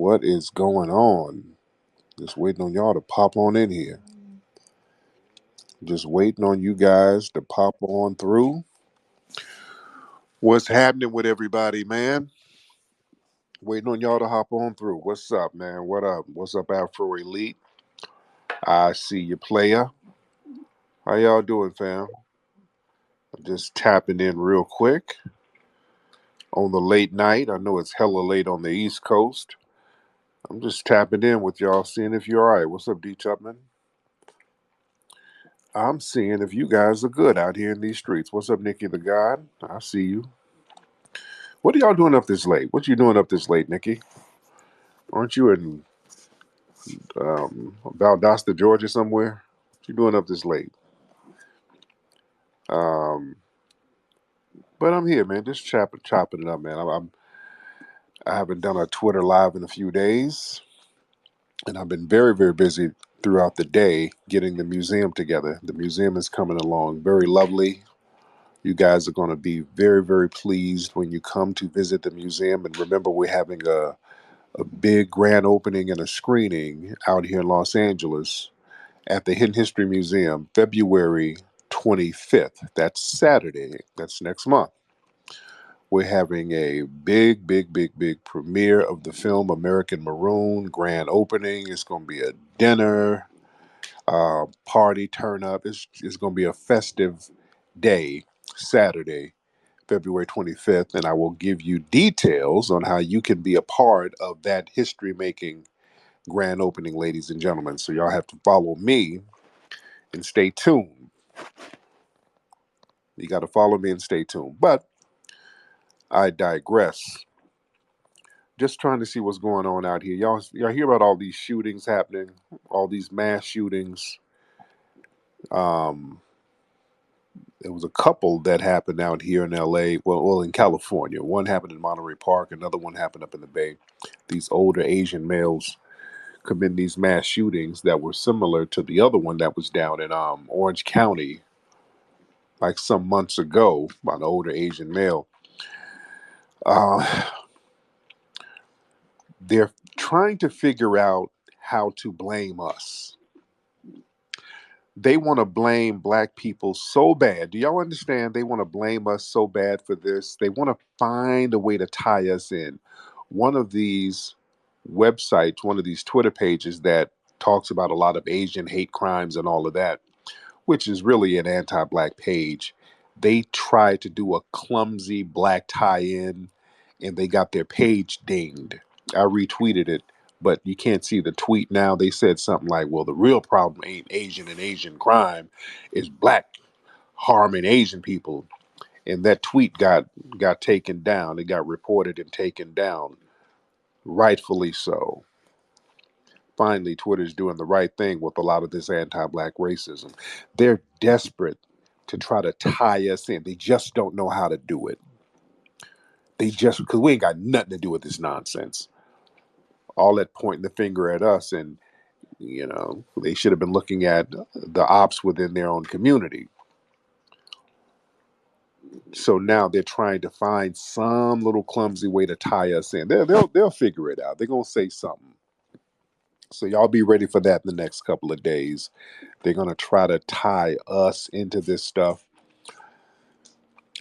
What is going on? Just waiting on y'all to pop on in here. Just waiting on you guys to pop on through. What's happening with everybody, man? Waiting on y'all to hop on through. What's up, man? What up? What's up, Afro Elite? I see you, player. How y'all doing, fam? I'm just tapping in real quick on the late night. I know it's hella late on the East Coast. I'm just tapping in with y'all, seeing if you're all right. What's up, D. Chapman? I'm seeing if you guys are good out here in these streets. What's up, Nikki the God? I see you. What are y'all doing up this late? What you doing up this late, Nikki? Aren't you in Valdosta, Georgia, somewhere? What you doing up this late? Um, but I'm here, man. Just chopping it up, man. I haven't done a Twitter live in a few days, and I've been very, very busy throughout the day getting the museum together. The museum is coming along, very lovely. You guys are going to be very, very pleased when you come to visit the museum. And remember, we're having a big grand opening and a screening out here in Los Angeles at the Hidden History Museum, February 25th. That's Saturday. That's next month. We're having a big, big, big, big premiere of the film American Maroon, grand opening. It's going to be a dinner, party turn up. It's going to be a festive day, Saturday, February 25th, and I will give you details on how you can be a part of that history making grand opening, ladies and gentlemen. So y'all have to follow me and stay tuned. You got to follow me and stay tuned. But I digress. Just trying to see what's going on out here. Y'all hear about all these shootings happening, all these mass shootings. Um, there was a couple that happened out here in LA, well, in California. One happened in Monterey Park, another one happened up in the Bay. These older Asian males committing these mass shootings that were similar to the other one that was down in Orange County, like some months ago, by an older Asian male. Uh, they're trying to figure out how to blame us. They want to blame black people so bad. Do y'all understand? They want to blame us so bad for this. They want to find a way to tie us in. One of these websites, one of these Twitter pages that talks about a lot of Asian hate crimes and all of that, which is really an anti-black page. They tried to do a clumsy black tie-in, and they got their page dinged. I retweeted it, but you can't see the tweet now. They said something like, "Well, the real problem ain't Asian and Asian crime, is black harming Asian people." And that tweet got taken down. It got reported and taken down, rightfully so. Finally, Twitter's doing the right thing with a lot of this anti-black racism. They're desperate to try to tie us in. They just don't know how to do it. They just, because we ain't got nothing to do with this nonsense. All that pointing the finger at us, and they should have been looking at the ops within their own community. So now they're trying to find some little clumsy way to tie us in. They'll figure it out. They're gonna say something. So y'all be ready for that in the next couple of days. They're gonna try to tie us into this stuff,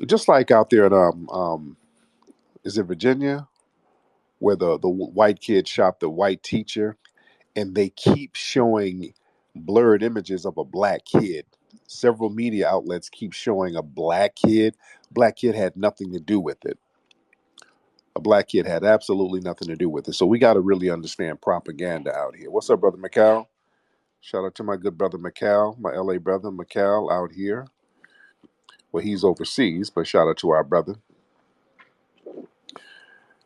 just like out there at is it Virginia, where the white kid shot the white teacher, and they keep showing blurred images of a black kid. Several media outlets keep showing a black kid. Black kid had nothing to do with it. A black kid had absolutely nothing to do with it. So we got to really understand propaganda out here. What's up, brother McCall? Shout out to my good brother McCall, my LA brother McCall out here. Well, he's overseas, but shout out to our brother.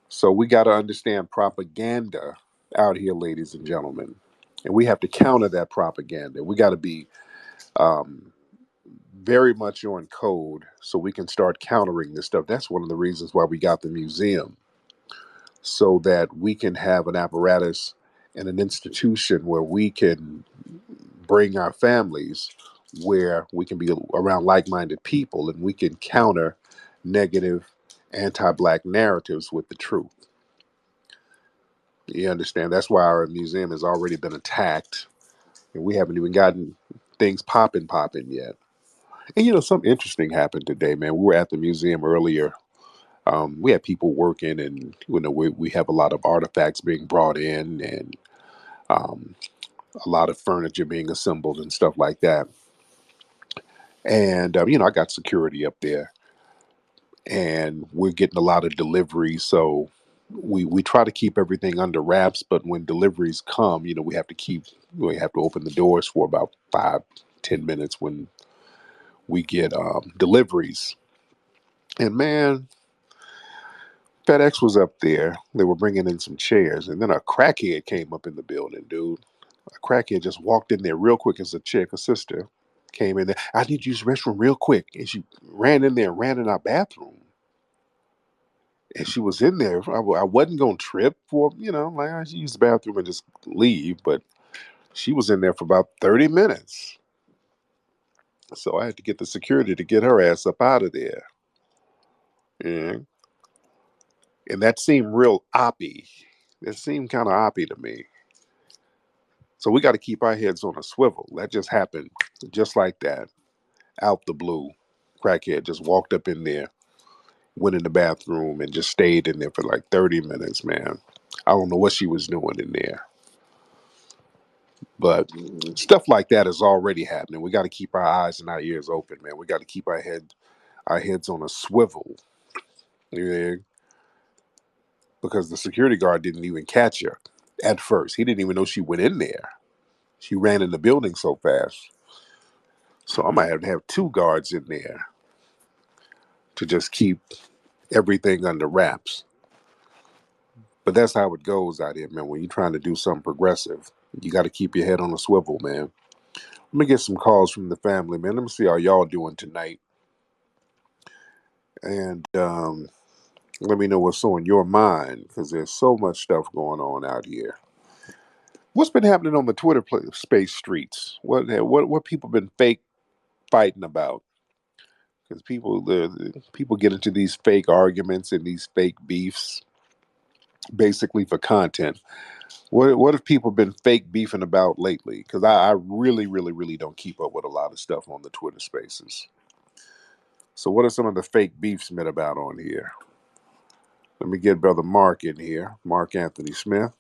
So we got to understand propaganda out here, ladies and gentlemen. And we have to counter that propaganda. We got to be um, very much on code so we can start countering this stuff. That's one of the reasons why we got the museum, so that we can have an apparatus and an institution where we can bring our families, where we can be around like-minded people, and we can counter negative anti-black narratives with the truth. You understand? That's why our museum has already been attacked, and we haven't even gotten things popping yet. And something interesting happened today, man. We were at the museum earlier. We had people working, and we have a lot of artifacts being brought in, and um, a lot of furniture being assembled and stuff like that. And I got security up there, and we're getting a lot of deliveries. So we try to keep everything under wraps, but when deliveries come, we have to open the doors for about 5-10 minutes when we get deliveries. And man, FedEx was up there. They were bringing in some chairs, and then a crackhead came up in the building, dude. A crackhead just walked in there real quick. As a chick, a sister, came in there. I need to use the restroom real quick, and she ran in there, and ran in our bathroom, and she was in there. I wasn't gonna trip for like I should use the bathroom and just leave, but she was in there for about 30 minutes. So I had to get the security to get her ass up out of there. And, and that seemed real oppy. It seemed kind of oppy to me. So we got to keep our heads on a swivel. That just happened just like that, out the blue. Crackhead just walked up in there, went in the bathroom, and just stayed in there for like 30 minutes, man. I don't know what she was doing in there. But stuff like that is already happening. We got to keep our eyes and our ears open, man. We got to keep our heads on a swivel. Yeah, because the security guard didn't even catch her at first. He didn't even know she went in there. She ran in the building so fast. So I might have to have two guards in there to just keep everything under wraps. But that's how it goes out here, man. When you're trying to do something progressive, you got to keep your head on a swivel, man. Let me get some calls from the family, man. Let me see how y'all doing tonight. And let me know what's on your mind, because there's so much stuff going on out here. What's been happening on the space streets? What people been fake fighting about? Because people get into these fake arguments and these fake beefs, basically for content. What have people been fake beefing about lately? Because I really, really, really don't keep up with a lot of stuff on the Twitter Spaces. So what are some of the fake beefs been about on here? Let me get Brother Mark in here. Mark Anthony Smith.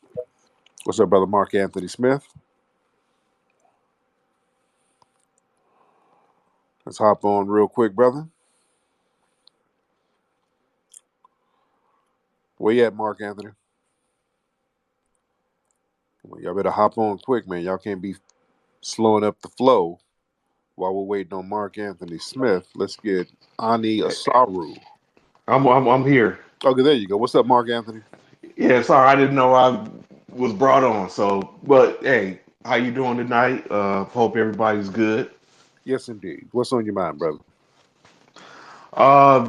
What's up, Brother Mark Anthony Smith? Let's hop on real quick, brother. Where you at, Mark Anthony? Well, y'all better hop on quick, man. Y'all can't be slowing up the flow while we're waiting on Mark Anthony Smith. Let's get Ani Asaru. I'm here. Okay, there you go. What's up, Mark Anthony? Yeah, sorry, I didn't know I was brought on. So, but hey, how you doing tonight? Hope everybody's good. Yes, indeed. What's on your mind, brother?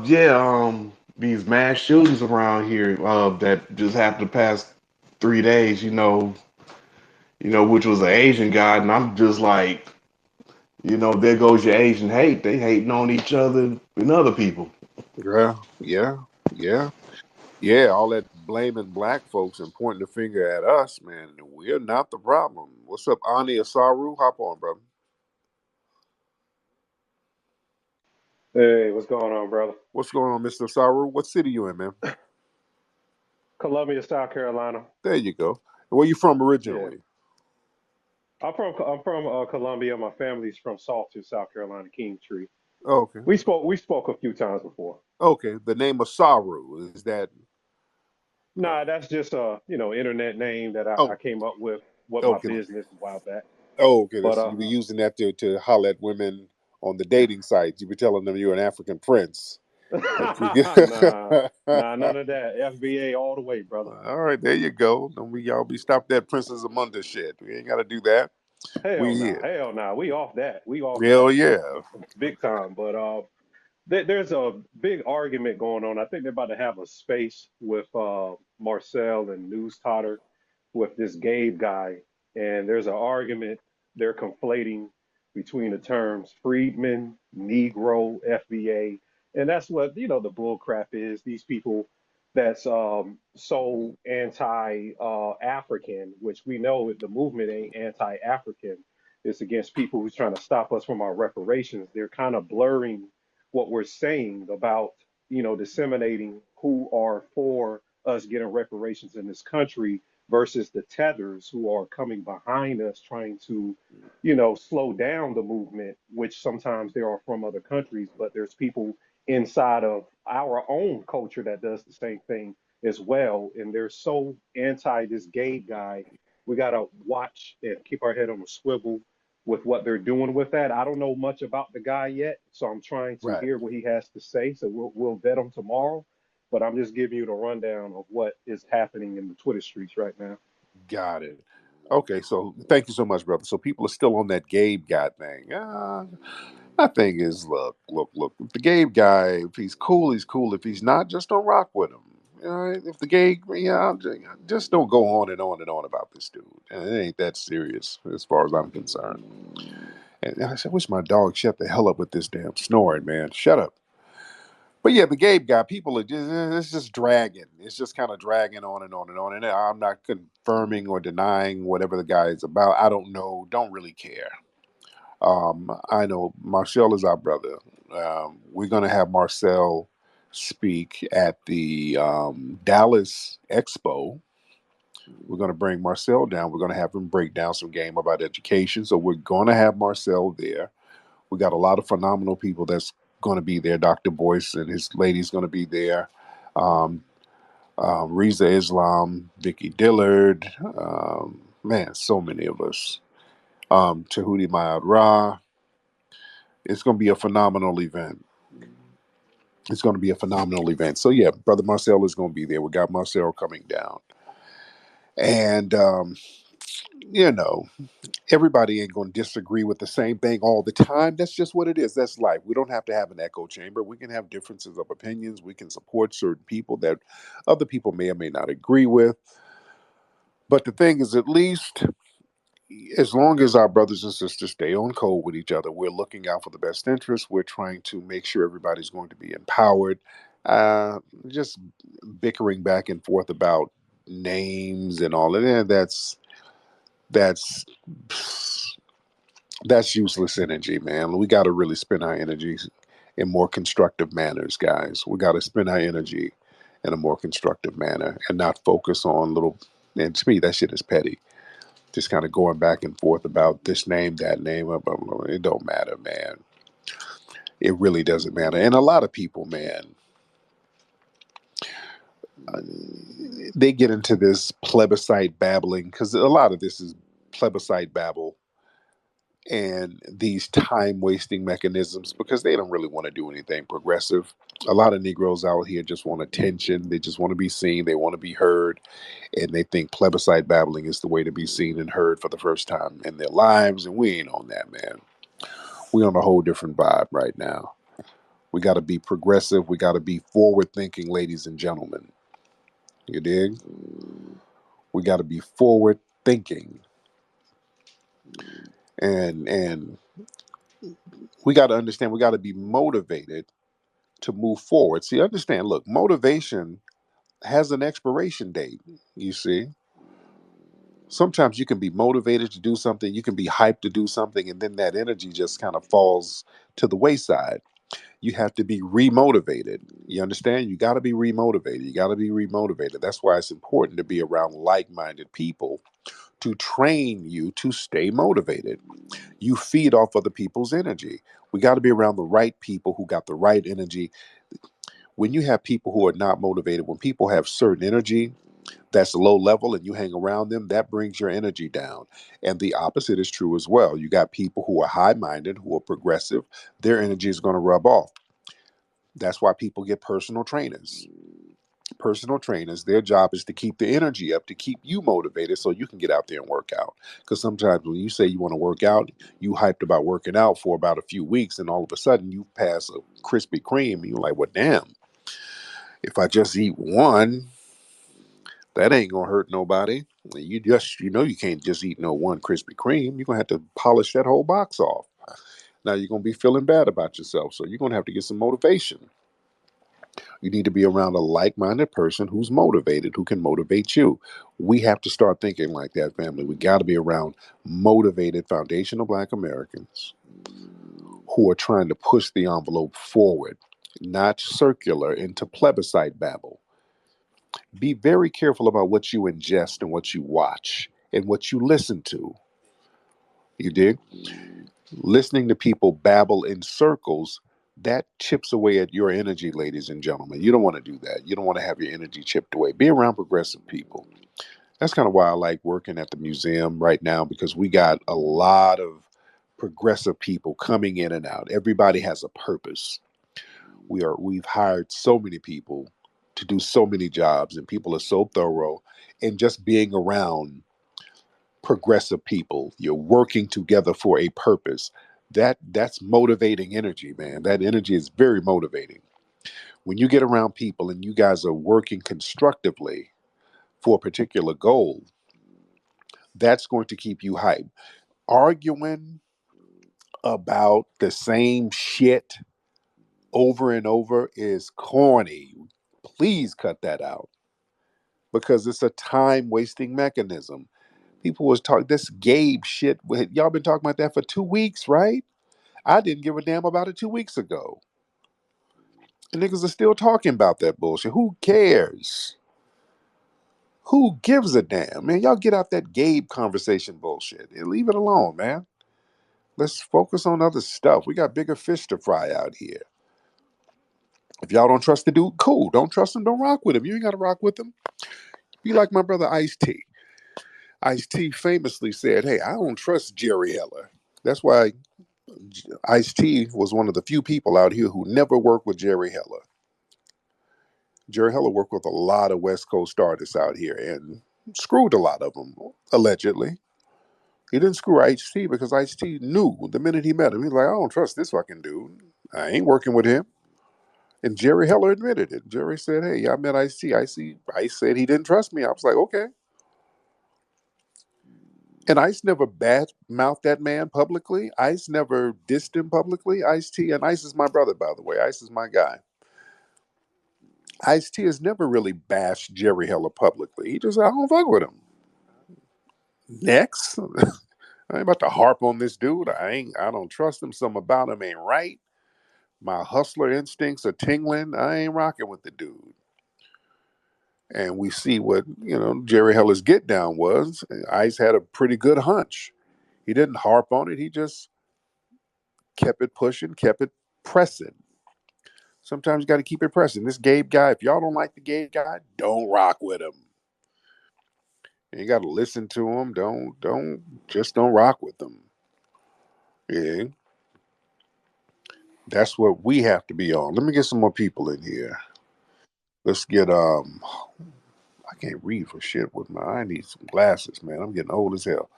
Yeah, these mass shootings around here that just happened the past 3 days. Which was an Asian guy, and I'm just like, there goes your Asian hate. They hating on each other and other people. Yeah, yeah, yeah, yeah. All that blaming black folks and pointing the finger at us, man. We're not the problem. What's up, Ani Asaru? Hop on, brother. Hey, what's going on, brother? What's going on, Mr. Asaru? What city you in, man? Columbia, South Carolina. There you go. Where you from Yeah, originally? I'm from Columbia. My family's from Salton, South Carolina, Kingtree. Oh, okay. We spoke a few times before. Okay. The name Asaru, is that? Uh, Nah, that's just a internet name that I oh, came up with my okay. business a while back. Oh, okay. But You be using that to holler at women on the dating sites. You be telling them you're an African prince. That you get. nah, none of that. FBA all the way, brother. All right, there you go. Don't we y'all be stop that Princess Amunda shit. We ain't got to do that. We here. Hell nah. We off that. We off Hell that. yeah. Big time. But there's a big argument going on. I think they're about to have a space with Marcel and News Totter with this Gabe guy, and there's an argument they're conflating between the terms freedman, Negro, FBA, and that's what the bull crap is. These people that's so anti-African, which we know the movement ain't anti-African. It's against people who's trying to stop us from our reparations. They're kind of blurring what we're saying about, disseminating who are for us getting reparations in this country versus the tethers who are coming behind us trying to, slow down the movement, which sometimes they are from other countries, but there's people inside of our own culture that does the same thing as well. And they're so anti this gay guy. We got to watch and keep our head on a swivel with what they're doing with that. I don't know much about the guy yet, so I'm trying to Right. hear what he has to say. So we'll vet him tomorrow. But I'm just giving you the rundown of what is happening in the Twitter streets right now. Got it. Okay, so thank you so much, brother. So people are still on that Gabe guy thing. My thing is, look. If the Gabe guy, if he's cool, he's cool. If he's not, just don't rock with him. If the gay, just don't go on and on and on about this dude. And it ain't that serious as far as I'm concerned. And I said, wish my dog shut the hell up with this damn snoring, man. Shut up. But yeah, the Gabe guy, people are just, it's just dragging. It's just kind of dragging on and on and on. And I'm not confirming or denying whatever the guy is about. I don't know. Don't really care. I know Marcel is our brother. We're going to have Marcel speak at the Dallas Expo. We're going to bring Marcel down. We're going to have him break down some game about education. So we're going to have Marcel there. We got a lot of phenomenal people that's going to be there. Dr. Boyce and his lady's going to be there. Um, Riza Islam, Vicky Dillard, man, so many of us. Tahuti Mayad Ra. It's going to be a phenomenal event. It's going to be a phenomenal event. So yeah, brother Marcel is going to be there. We got Marcel coming down, and you know, everybody ain't going to disagree with the same thing all the time. That's just what it is. That's life. We don't have to have an echo chamber. We can have differences of opinions. We can support certain people that other people may or may not agree with. But the thing is, at least as long as our brothers and sisters stay on code with each other, we're looking out for the best interests. We're trying to make sure everybody's going to be empowered. Just bickering back and forth about names and all of that. That's that's useless energy, man. We got to really spend our energy in more constructive manners, guys. We got to spend our energy in a more constructive manner and not focus on little. And to me, that shit is petty. Just kind of going back and forth about this name, that name. Blah, blah, blah. It don't matter, man. It really doesn't matter. And a lot of people, man, uh, they get into this plebiscite babbling because a lot of this is plebiscite babble and these time wasting mechanisms because they don't really want to do anything progressive. A lot of Negroes out here just want attention. They just want to be seen. They want to be heard. And they think plebiscite babbling is the way to be seen and heard for the first time in their lives. And we ain't on that, man. We on a whole different vibe right now. We got to be progressive. We got to be forward thinking, ladies and gentlemen. You dig? We got to be forward thinking. And we got to understand we got to be motivated to move forward. See, understand, look, motivation has an expiration date, you see. Sometimes you can be motivated to do something, you can be hyped to do something, and then that energy just kind of falls to the wayside. You have to be remotivated. You understand? You got to be remotivated. You got to be remotivated. That's why it's important to be around like minded people to train you to stay motivated. You feed off other people's energy. We got to be around the right people who got the right energy. When you have people who are not motivated, when people have certain energy that's low level and you hang around them, that brings your energy down. And the opposite is true as well. You got people who are high minded, who are progressive, their energy is going to rub off. That's why people get personal trainers. Personal trainers, their job is to keep the energy up, to keep you motivated so you can get out there and work out. Because sometimes when you say you want to work out, you hyped about working out for about a few weeks, and all of a sudden you pass a Krispy Kreme, and you're like, well, damn, if I just eat one, that ain't gonna hurt nobody. You just, you can't just eat no one Krispy Kreme. You're gonna have to polish that whole box off. Now you're gonna be feeling bad about yourself, so you're gonna have to get some motivation. You need to be around a like-minded person who's motivated, who can motivate you. We have to start thinking like that, family. We got to be around motivated foundational Black Americans who are trying to push the envelope forward, not circular into plebiscite babble. Be very careful about what you ingest and what you watch and what you listen to. You dig? Listening to people babble in circles, that chips away at your energy, ladies and gentlemen. You don't want to do that. You don't want to have your energy chipped away. Be around progressive people. That's kind of why I like working at the museum right now, because we got a lot of progressive people coming in and out. Everybody has a purpose. We've hired so many people to do so many jobs, and people are so thorough. And just being around progressive people, you're working together for a purpose. That's motivating energy, man. That energy is very motivating. When you get around people and you guys are working constructively for a particular goal, that's going to keep you hyped. Arguing about the same shit over and over is corny. Please cut that out, because it's a time wasting mechanism. People was talking this Gabe shit. Y'all been talking about that for 2 weeks, right? I didn't give a damn about it 2 weeks ago. And niggas are still talking about that bullshit. Who cares? Who gives a damn? Man, y'all get out that Gabe conversation bullshit and leave it alone, man. Let's focus on other stuff. We got bigger fish to fry out here. If y'all don't trust the dude, cool. Don't trust him, don't rock with him. You ain't got to rock with him. Be like my brother Ice T. Ice T famously said, "Hey, I don't trust Jerry Heller." That's why Ice T was one of the few people out here who never worked with Jerry Heller. Jerry Heller worked with a lot of West Coast artists out here and screwed a lot of them, allegedly. He didn't screw Ice T because Ice T knew the minute he met him. He's like, I don't trust this fucking dude. I ain't working with him. And Jerry Heller admitted it. Jerry said, "Hey, yeah, I met Ice T. Ice said he didn't trust me." I was like, okay. And Ice never bad mouthed that man publicly. Ice never dissed him publicly. Ice T, and Ice is my brother, by the way. Ice is my guy. Ice T has never really bashed Jerry Heller publicly. He just, I don't fuck with him. Next. I ain't about to harp on this dude. I don't trust him. Something about him ain't right. My hustler instincts are tingling. I ain't rocking with the dude. And we see what, Jerry Heller's get down was. Ice had a pretty good hunch. He didn't harp on it. He just kept it pushing, kept it pressing. Sometimes you got to keep it pressing. This Gabe guy, if y'all don't like the Gabe guy, don't rock with him. You got to listen to him. Don't rock with them. Yeah, that's what we have to be on. Let me get some more people in here. Let's get I can't read for shit with my. I need some glasses, man. I'm getting old as hell.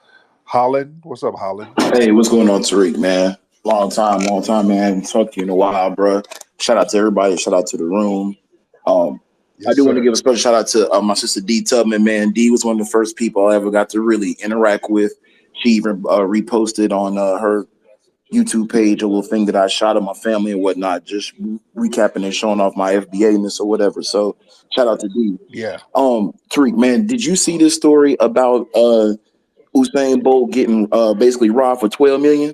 Holland, what's up, Holland? Hey, what's going on, Tariq, man? Long time, man. I haven't talked to you in a while, bro. Shout out to everybody. Shout out to the room. Um, I Yes, do want to sir. give a special shout out to my sister D Tubman, man. D was one of the first people I ever got to really interact with. She even reposted on her YouTube page a little thing that I shot of my family and whatnot, just recapping and showing off my FBA-ness or whatever. So shout out to D. Yeah, Tariq, man, did you see this story about Usain Bolt getting basically robbed for 12 million?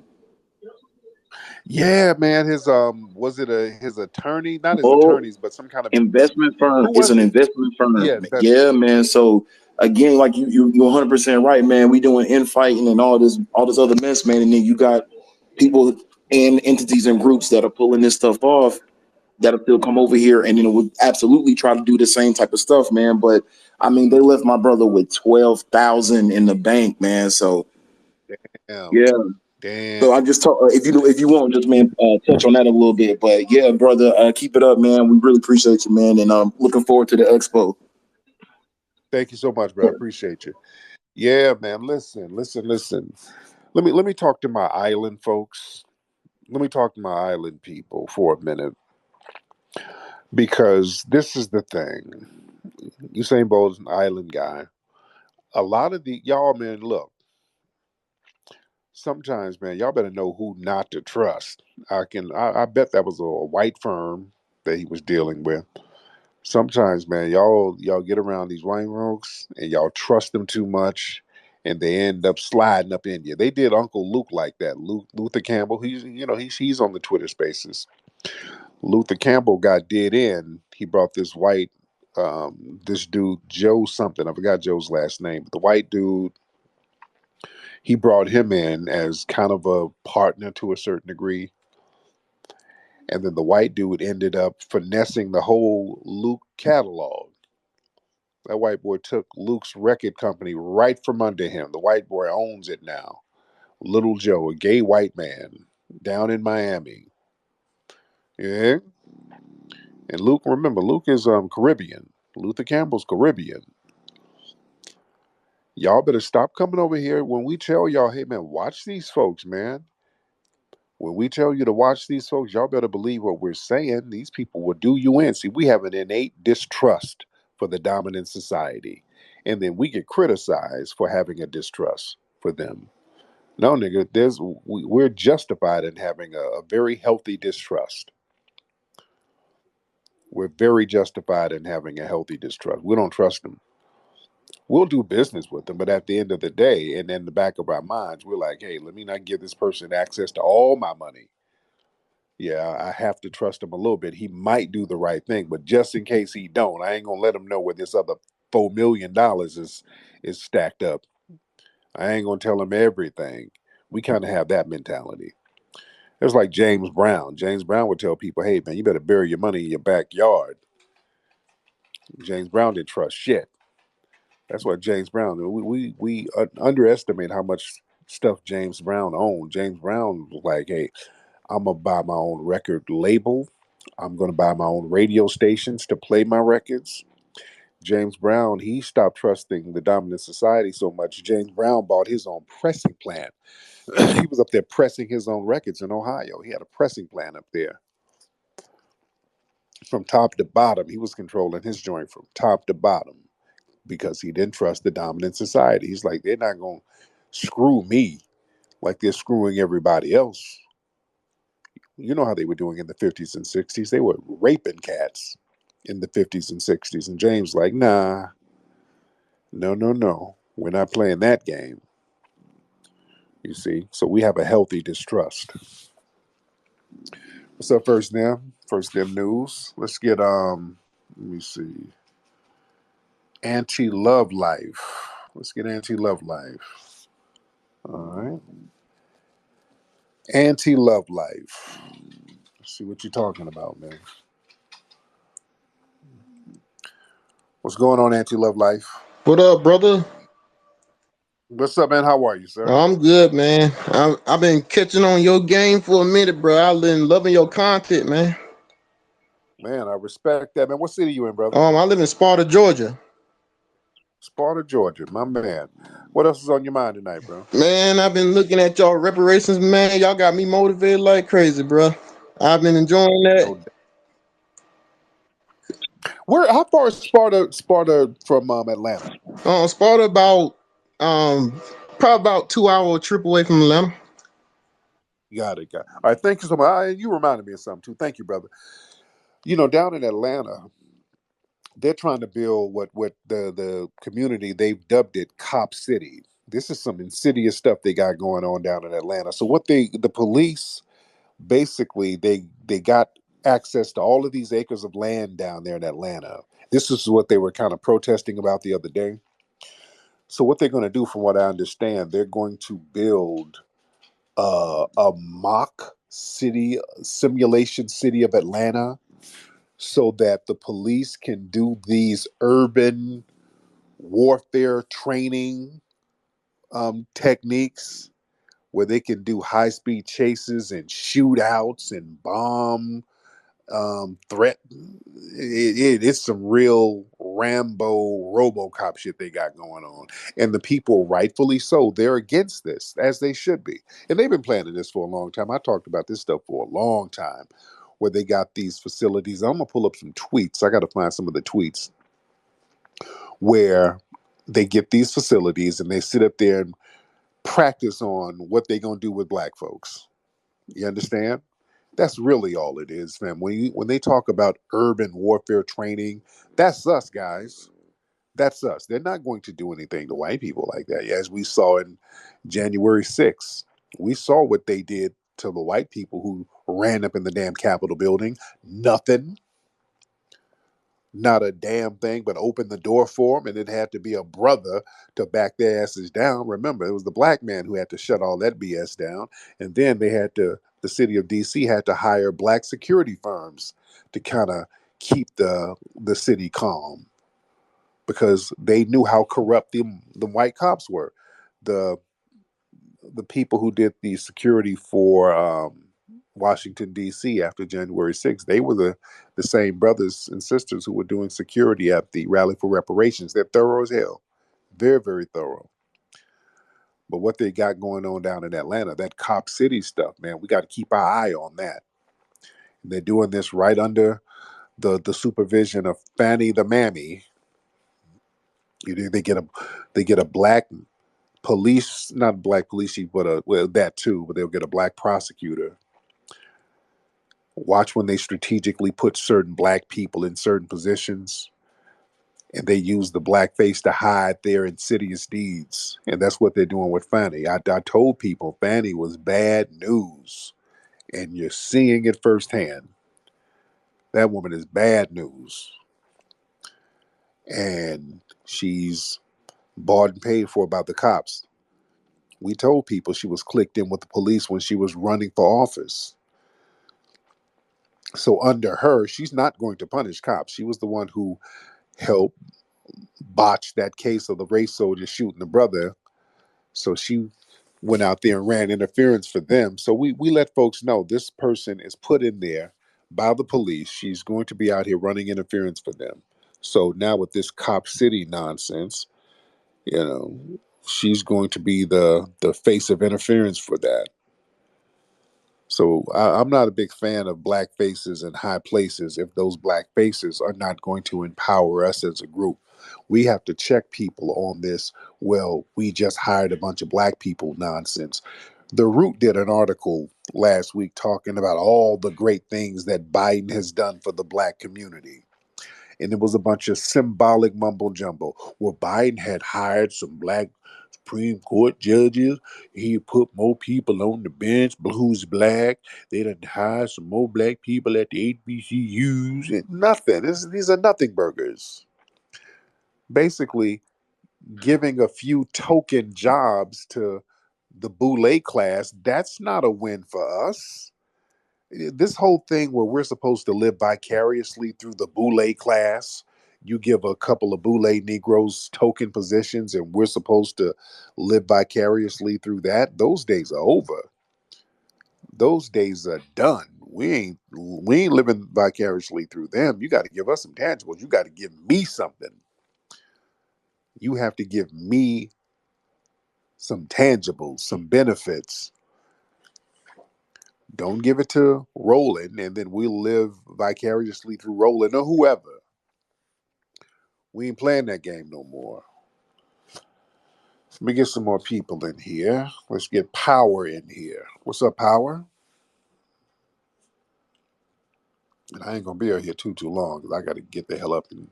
yeah, man. His was it his attorney? Not his Oh, attorneys, but some kind of investment firm. who It's was an it? investment firm. Yeah, investment Yeah, firm. man. So again, like you're 100% right, man. We doing infighting and all this other mess, man. And then you got people and entities and groups that are pulling this stuff off that'll still come over here and would absolutely try to do the same type of stuff, man. But I mean, they left my brother with 12,000 in the bank, man. So Damn, yeah. damn. So I just talk if you want, just man, touch on that a little bit. But yeah, brother, keep it up, man. We really appreciate you, man, and I'm looking forward to the expo. Thank you so much, bro. I appreciate you. Yeah, man. Listen. Let me talk to my island folks. Let me talk to my island people for a minute, because this is the thing. Usain Bolt is an island guy. A lot of the y'all, man, look, sometimes, man, y'all better know who not to trust. I bet that was a white firm that he was dealing with. Sometimes, man, y'all get around these white folks and y'all trust them too much, and they end up sliding up in you. They did Uncle Luke like that. Luther Campbell, he's on the Twitter Spaces. Luther Campbell got did in. He brought this white, this dude Joe something. I forgot Joe's last name. But the white dude, he brought him in as kind of a partner to a certain degree. And then the white dude ended up finessing the whole Luke catalog. That white boy took Luke's record company right from under him. The white boy owns it now. Little Joe, a gay white man down in Miami. Yeah. And Luke, remember, Luke is Caribbean. Luther Campbell's Caribbean. Y'all better stop coming over here when we tell y'all, hey man, watch these folks, man. When we tell you to watch these folks, y'all better believe what we're saying. These people will do you in. See, we have an innate distrust for the dominant society. And then we get criticized for having a distrust for them. No, nigga, we're justified in having a very healthy distrust. We're very justified in having a healthy distrust. We don't trust them. We'll do business with them, but at the end of the day, and in the back of our minds, we're like, hey, let me not give this person access to all my money. Yeah, I have to trust him a little bit. He might do the right thing, but just in case he don't, I ain't gonna let him know where this other $4 million is stacked up. I ain't gonna tell him everything. We kind of have that mentality. It's like James Brown. James Brown would tell people, hey man, you better bury your money in your backyard. James Brown didn't trust shit. That's what James Brown. We underestimate how much stuff James Brown owned. James Brown was like, hey, I'm gonna buy my own record label. I'm gonna buy my own radio stations to play my records. James Brown, he stopped trusting the dominant society so much. James Brown bought his own pressing plant. He was up there pressing his own records in Ohio. He had a pressing plant up there from top to bottom. He was controlling his joint from top to bottom because he didn't trust the dominant society. He's like, they're not going to screw me like they're screwing everybody else. You know how they were doing in the 50s and 60s. They were raping cats in the 50s and 60s. And James like, nah, no, no, no. We're not playing that game. You see? So we have a healthy distrust. What's up, First Them? First Them News. Let's get let me see. Anti-Love Life. Let's get Anti-Love Life. All right. Anti-Love Life. Let's see what you're talking about, man. What's going on, Anti-Love Life? What up, brother? What's up, man? How are you, sir? I'm good, man. I've been catching on your game for a minute, bro. I've been loving your content, man. Man, I respect that, man. What city you in, brother? I live in Sparta, Georgia. Sparta, Georgia. My man. What else is on your mind tonight, bro? Man, I've been looking at y'all reparations, man. Y'all got me motivated like crazy, bro. I've been enjoying that. No doubt. How far is Sparta from Atlanta? Sparta about probably about 2 hour trip away from Atlanta. Got it. All right, thank you so much. You reminded me of something too. Thank you, brother. You know, down in Atlanta, they're trying to build what the community, they've dubbed it Cop City. This is some insidious stuff they got going on down in Atlanta. So what the police basically they got access to all of these acres of land down there in Atlanta. This is what they were kind of protesting about the other day. So what they're going to do, from what I understand, they're going to build a mock city simulation city of Atlanta so that the police can do these urban warfare training techniques where they can do high speed chases and shootouts and bomb threat. It's some real Rambo RoboCop shit they got going on, and the people, rightfully so, they're against this, as they should be. And they've been planning this for a long time. I talked about this stuff for a long time, where they got these facilities. I'm gonna pull up some tweets. I got to find some of the tweets where they get these facilities and they sit up there and practice on what they're gonna do with black folks. You understand? That's really all it is, fam. When they talk about urban warfare training, that's us, guys. That's us. They're not going to do anything to white people like that. As we saw in January 6th, we saw what they did to the white people who ran up in the damn Capitol building. Nothing, not a damn thing, but opened the door for them, and it had to be a brother to back their asses down. Remember, it was the black man who had to shut all that BS down, and then the city of DC had to hire black security firms to kind of keep the city calm because they knew how corrupt the white cops were. The the people who did the security for Washington D.C. after January 6th, they were the same brothers and sisters who were doing security at the Rally for Reparations. They're thorough as hell, very very thorough. But what they got going on down in Atlanta, that Cop City stuff, man, we got to keep our eye on that. And they're doing this right under the supervision of Fannie the Mammy. You know, they get a black police, not black police chief, but well that too, but they'll get a black prosecutor. Watch when they strategically put certain black people in certain positions, and they use the black face to hide their insidious deeds, and that's what they're doing with Fannie. I told people Fannie was bad news, and you're seeing it firsthand. That woman is bad news, and she's bought and paid for by the cops. We told people she was clicked in with the police when she was running for office. So under her, she's not going to punish cops. She was the one who helped botch that case of the race soldier shooting the brother. So she went out there and ran interference for them. So we let folks know this person is put in there by the police. She's going to be out here running interference for them. So now with this Cop City nonsense, you know, she's going to be the face of interference for that. So I'm not a big fan of black faces in high places if those black faces are not going to empower us as a group. We have to check people on this. Well, we just hired a bunch of black people nonsense. The Root did an article last week talking about all the great things that Biden has done for the black community. And it was a bunch of symbolic mumbo jumbo. Well, Biden had hired some black Supreme Court judges. He put more people on the bench who's black. They done hired some more black people at the HBCUs. And nothing. These are nothing burgers. Basically, giving a few token jobs to the boule class, that's not a win for us. This whole thing where we're supposed to live vicariously through the boule class, you give a couple of boule Negroes token positions and we're supposed to live vicariously through that, those days are over. Those days are done. We ain't living vicariously through them. You got to give us some tangibles. You got to give me something. You have to give me some tangibles, some benefits. Don't give it to Roland, and then we'll live vicariously through Roland or whoever. We ain't playing that game no more. Let me get some more people in here. Let's get Power in here. What's up, Power? And I ain't gonna be out here too long because I got to get the hell up and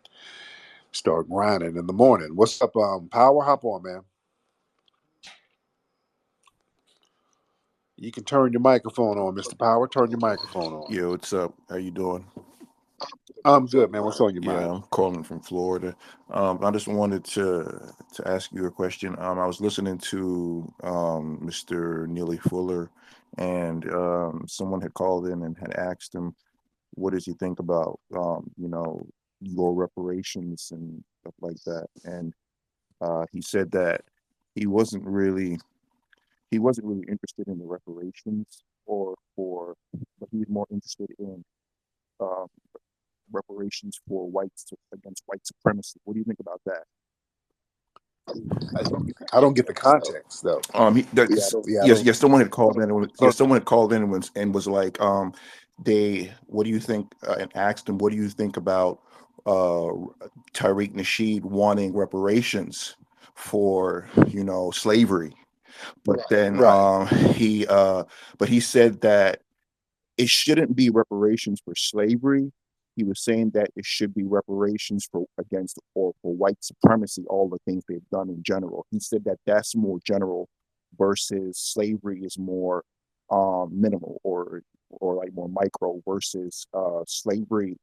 start grinding in the morning. What's up, Power? Hop on, man. You can turn your microphone on, Mr. Power. Turn your microphone on. Yeah, what's up? How you doing? I'm good, man. What's on your Yeah, mind? I'm calling from Florida. I just wanted to ask you a question. I was listening to Mr. Neely Fuller, and someone had called in and had asked him, "What does he think about your reparations and stuff like that?" And he said that he wasn't really he wasn't really interested in the reparations but he was more interested in um, reparations for whites against white supremacy. What do you think about that? I don't get the context though. Yeah, I Yes, don't. yes. Someone had called in. Uh, Yes, someone had called in and was like, what do you think? And asked him, what do you think about Tariq Nasheed wanting reparations for slavery? But then right. he said that it shouldn't be reparations for slavery. He was saying that it should be reparations for against or for white supremacy, all the things they've done in general. He said that that's more general versus slavery is more minimal or like more micro versus slavery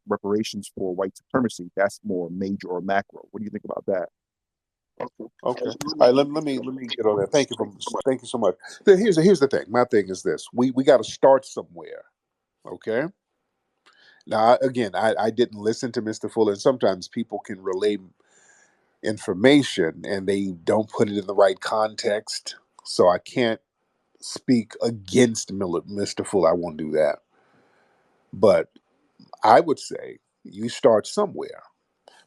reparations for white supremacy. That's more major or macro. What do you think about that? Okay. Okay. All right. Let me get on that. Thank you so much. So here's the thing. My thing is this. We got to start somewhere. Okay. Now again, I didn't listen to Mr. Fuller. And sometimes people can relay information and they don't put it in the right context. So I can't speak against Mr. Fuller. I won't do that. But I would say you start somewhere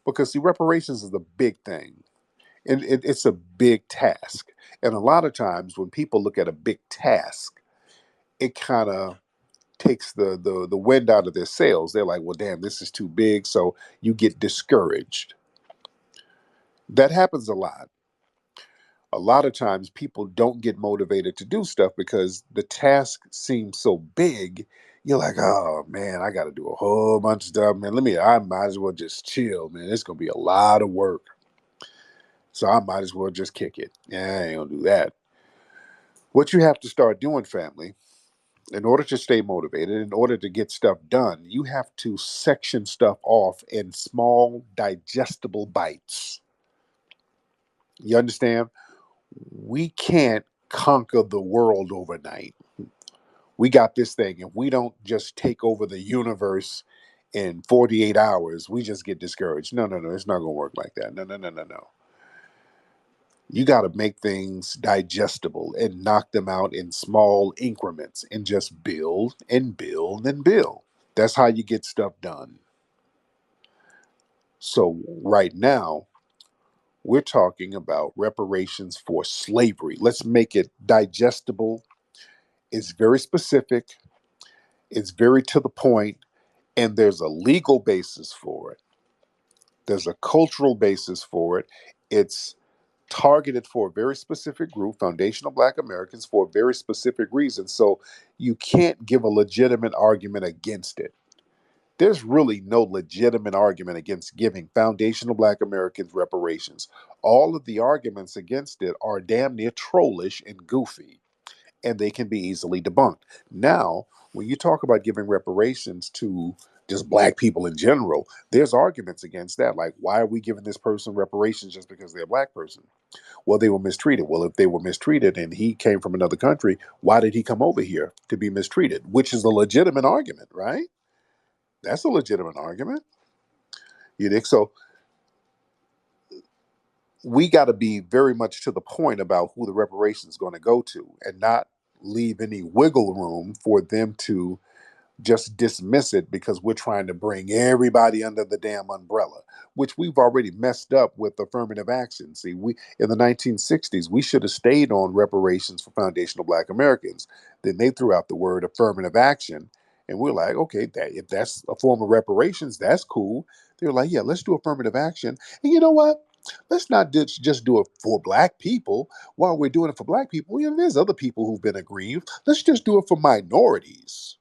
because see, reparations is a big thing. And it's a big task. And a lot of times when people look at a big task, it kind of takes the wind out of their sails. They're like, well, damn, this is too big. So you get discouraged. That happens a lot. A lot of times people don't get motivated to do stuff because the task seems so big. You're like, oh man, I got to do a whole bunch of stuff, man. I might as well just chill, man. It's going to be a lot of work. So I might as well just kick it. Yeah, I ain't going to do that. What you have to start doing, family, in order to stay motivated, in order to get stuff done, you have to section stuff off in small, digestible bites. You understand? We can't conquer the world overnight. We got this thing, and we don't just take over the universe in 48 hours. We just get discouraged. No, no, no. It's not going to work like that. No, no, no, no, no. You got to make things digestible and knock them out in small increments and just build and build and build. That's how you get stuff done. So, right now, we're talking about reparations for slavery. Let's make it digestible. It's very specific, it's very to the point, and there's a legal basis for it, there's a cultural basis for it. It's targeted for a very specific group, foundational Black Americans, for a very specific reason. So you can't give a legitimate argument against it. There's really no legitimate argument against giving foundational Black Americans reparations. All of the arguments against it are damn near trollish and goofy, and they can be easily debunked. Now, when you talk about giving reparations to just Black people in general, there's arguments against that. Like, why are we giving this person reparations just because they're a Black person? Well, they were mistreated. Well, if they were mistreated and he came from another country, why did he come over here to be mistreated? Which is a legitimate argument, right? That's a legitimate argument. You think so? We got to be very much to the point about who the reparations is going to go to, and not leave any wiggle room for them to just dismiss it because we're trying to bring everybody under the damn umbrella, which we've already messed up with affirmative action. See, we in the 1960s, we should have stayed on reparations for foundational Black Americans. Then they threw out the word affirmative action, and we're like, okay, if that's a form of reparations, that's cool. They were like, yeah, let's do affirmative action. And you know what? Let's not just do it for Black people. While we're doing it for Black people, there's other people who've been aggrieved. Let's just do it for minorities.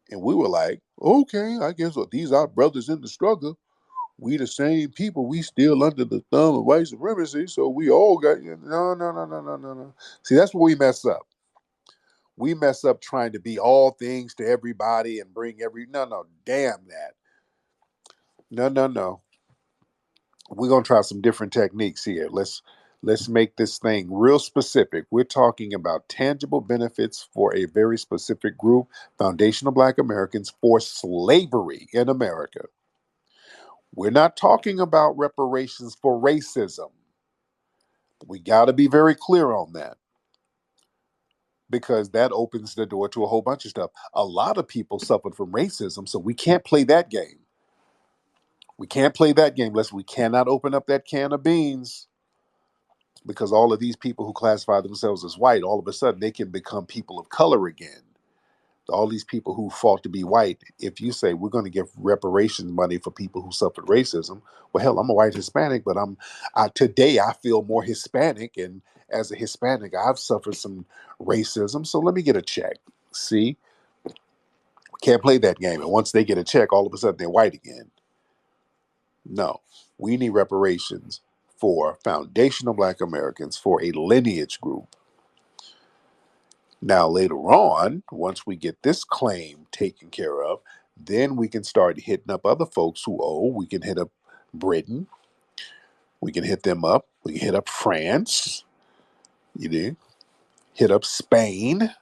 And we were like, okay, I guess these are brothers in the struggle. We the same people. We still under the thumb of white supremacy. So we all got no, no, no, no, no, no, no. See, that's where we mess up. We mess up trying to be all things to everybody and bring no, damn that. No, no, no. We're gonna try some different techniques here. Let's make this thing real specific. We're talking about tangible benefits for a very specific group, foundational Black Americans, for slavery in America. We're not talking about reparations for racism. We got to be very clear on that because that opens the door to a whole bunch of stuff. A lot of people suffered from racism, so we can't play that game. We can't play that game unless we cannot open up that can of beans. Because all of these people who classify themselves as white, all of a sudden they can become people of color again. All these people who fought to be white, if you say we're going to give reparations money for people who suffered racism, well, hell, I'm a white Hispanic, but today I feel more Hispanic, and as a Hispanic, I've suffered some racism, so let me get a check. See, Can't play that game. And once they get a check, all of a sudden they're white again. No, we need reparations for foundational Black Americans, for a lineage group. Now, later on, once we get this claim taken care of, then we can start hitting up other folks who owe. We can hit up Britain. We can hit them up. We can hit up France. You know, hit up Spain.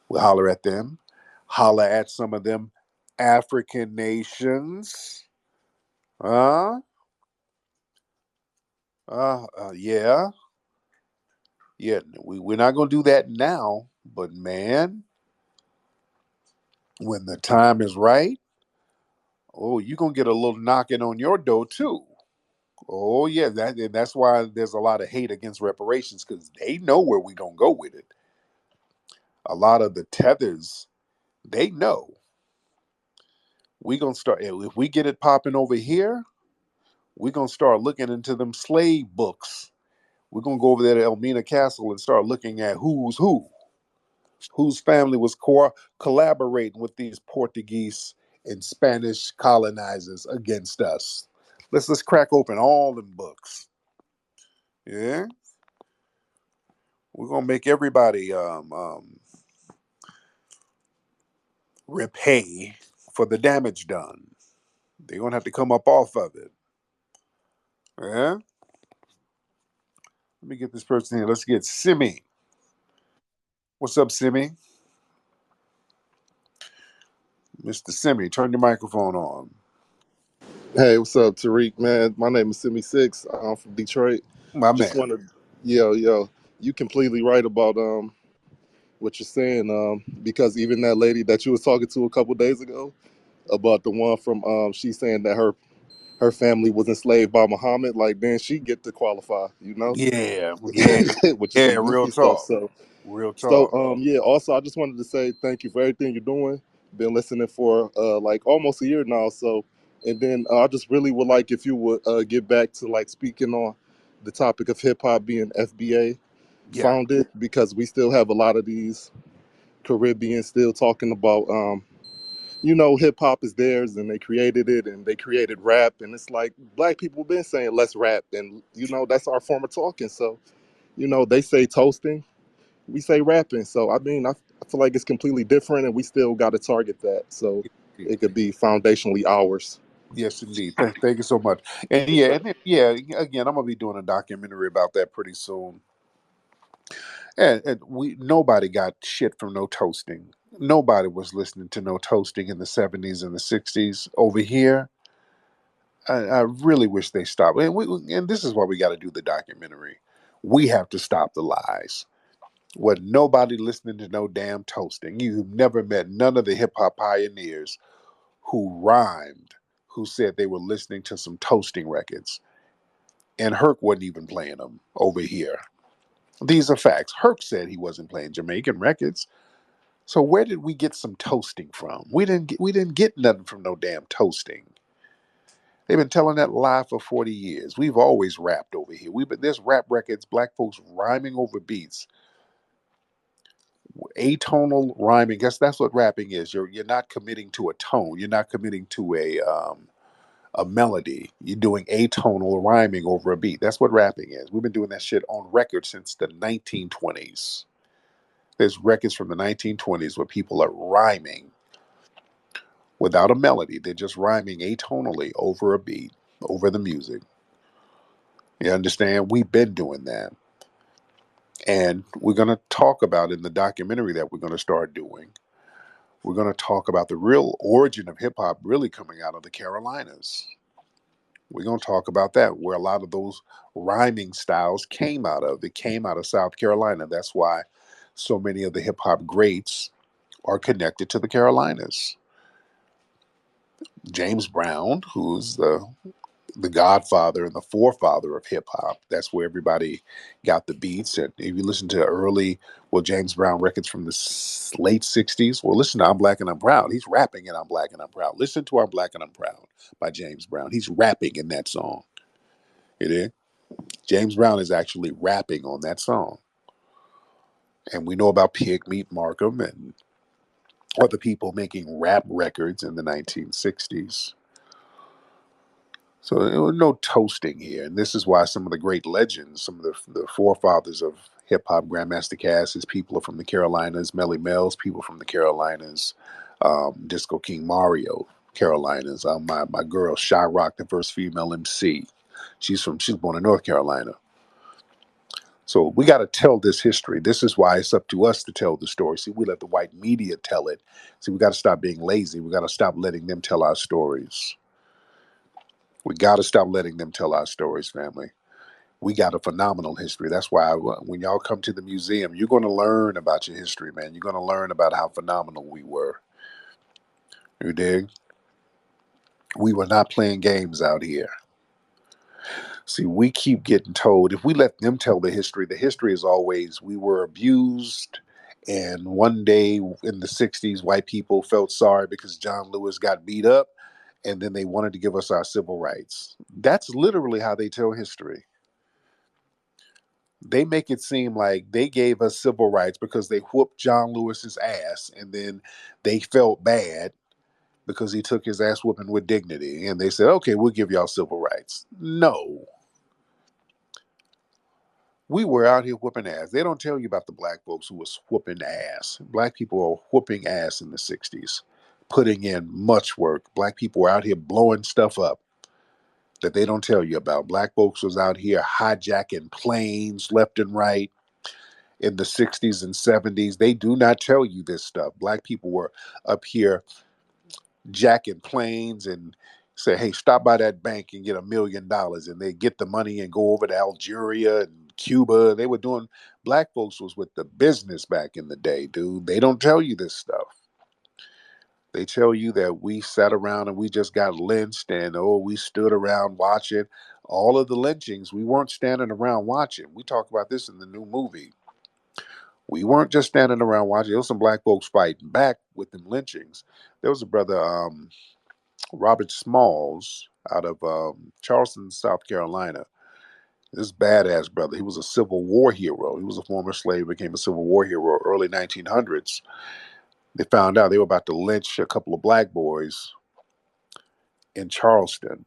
We'll holler at them. Holler at some of them African nations. Uh, yeah. Yeah, we're not going to do that now. But man, when the time is right, oh, you're going to get a little knocking on your door too. Oh yeah, that's why there's a lot of hate against reparations, because they know where we're gonna go with it. A lot of the tethers, they know we're gonna start. If we get it popping over here, we're gonna start looking into them slave books. We're gonna go over there to Elmina Castle and start looking at who's whose family was collaborating with these Portuguese and Spanish colonizers against us. Let's crack open all them books. Yeah. We're gonna make everybody repay for the damage done. They're gonna have to come up off of it. Yeah. Let me get this person here. Let's get Simi. What's up, Simi? Mr. Simi, turn your microphone on. Hey, what's up, Tariq, man? My name is Simi Six. I'm from Detroit. My Just man. wanted, yo, you completely right about what you're saying. Because even that lady that you was talking to a couple days ago about the one from she's saying that her family was enslaved by Muhammad. Like, then she get to qualify, Yeah, yeah, which is yeah. some Real goofy stuff. talk. So Real so talk. yeah. Also, I just wanted to say thank you for everything you're doing. Been listening for like almost a year now. So, and then I just really would like if you would get back to like speaking on the topic of hip hop being FBA Yeah. founded, because we still have a lot of these Caribbeans still talking about hip hop is theirs and they created it and they created rap, and it's like black people been saying let's rap, and that's our form of talking. So they say toasting, we say rapping. So I mean, I feel like it's completely different, and we still got to target that. So Indeed. it could be foundationally ours. Yes, indeed. Thank you so much. And Yes, yeah, sir. and yeah. Again, I'm gonna be doing a documentary about that pretty soon. And we nobody got shit from no toasting. Nobody was listening to no toasting in the '70s and the '60s. Over here, I really wish they stopped. And this is why we got to do the documentary. We have to stop the lies. With nobody listening to no damn toasting. You've never met none of the hip hop pioneers who rhymed, who said they were listening to some toasting records. And Herc wasn't even playing them over here. These are facts. Herc said he wasn't playing Jamaican records. So where did we get some toasting from? We didn't get nothing from no damn toasting. They've been telling that lie for 40 years. We've always rapped over here. There's rap records, black folks rhyming over beats, atonal rhyming. Guess that's what rapping is. You're not committing to a tone. You're not committing to a melody. You're doing atonal rhyming over a beat. That's what rapping is. We've been doing that shit on record since the 1920s. There's records from the 1920s where people are rhyming without a melody. They're just rhyming atonally over a beat, over the music. You understand? We've been doing that. And we're going to talk about in the documentary that we're going to start doing. We're going to talk about the real origin of hip hop really coming out of the Carolinas. We're going to talk about that, where a lot of those rhyming styles came out of. They came out of South Carolina. That's why so many of the hip hop greats are connected to the Carolinas. James Brown, who's the godfather and the forefather of hip hop. That's where everybody got the beats. And if you listen to James Brown records from the late 60s, well, listen to I'm Black and I'm Proud. He's rapping in I'm Black and I'm Proud. Listen to I'm Black and I'm Proud by James Brown. He's rapping in that song. It is. James Brown is actually rapping on that song. And we know about Pig Meat Markham and or the people making rap records in the 1960s. So there was no toasting here. And this is why some of the great legends, some of the forefathers of hip hop, Grandmaster Cash's people are from the Carolinas, Melly Mel's people from the Carolinas, Disco King Mario, Carolinas. My girl, Shy Rock, the first female MC. She's born in North Carolina. So we got to tell this history. This is why it's up to us to tell the story. See, we let the white media tell it. See, we got to stop being lazy. We got to stop letting them tell our stories. We got to stop letting them tell our stories, family. We got a phenomenal history. That's why when y'all come to the museum, you're going to learn about your history, man. You're going to learn about how phenomenal we were. You dig? We were not playing games out here. See, we keep getting told, if we let them tell the history is always we were abused. And one day in the 60s, white people felt sorry because John Lewis got beat up. And then they wanted to give us our civil rights. That's literally how they tell history. They make it seem like they gave us civil rights because they whooped John Lewis's ass. And then they felt bad because he took his ass whooping with dignity. And they said, okay, we'll give y'all civil rights. No. We were out here whooping ass. They don't tell you about the black folks who was whooping ass. Black people were whooping ass in the 60s, putting in much work. Black people were out here blowing stuff up that they don't tell you about. Black folks was out here hijacking planes left and right in the 60s and 70s. They do not tell you this stuff. Black people were up here jacking planes and say, hey, stop by that bank and get $1 million. And they get the money and go over to Algeria and Cuba. They were doing, black folks was with the business back in the day, dude. They don't tell you this stuff. They tell you that we sat around and we just got lynched and, oh, we stood around watching. All of the lynchings, we weren't standing around watching. We talk about this in the new movie. We weren't just standing around watching. There was some black folks fighting back with them lynchings. There was a brother, Robert Smalls out of Charleston, South Carolina. This badass brother. He was a Civil War hero. He was a former slave, became a Civil War hero early 1900s. They found out they were about to lynch a couple of black boys in Charleston.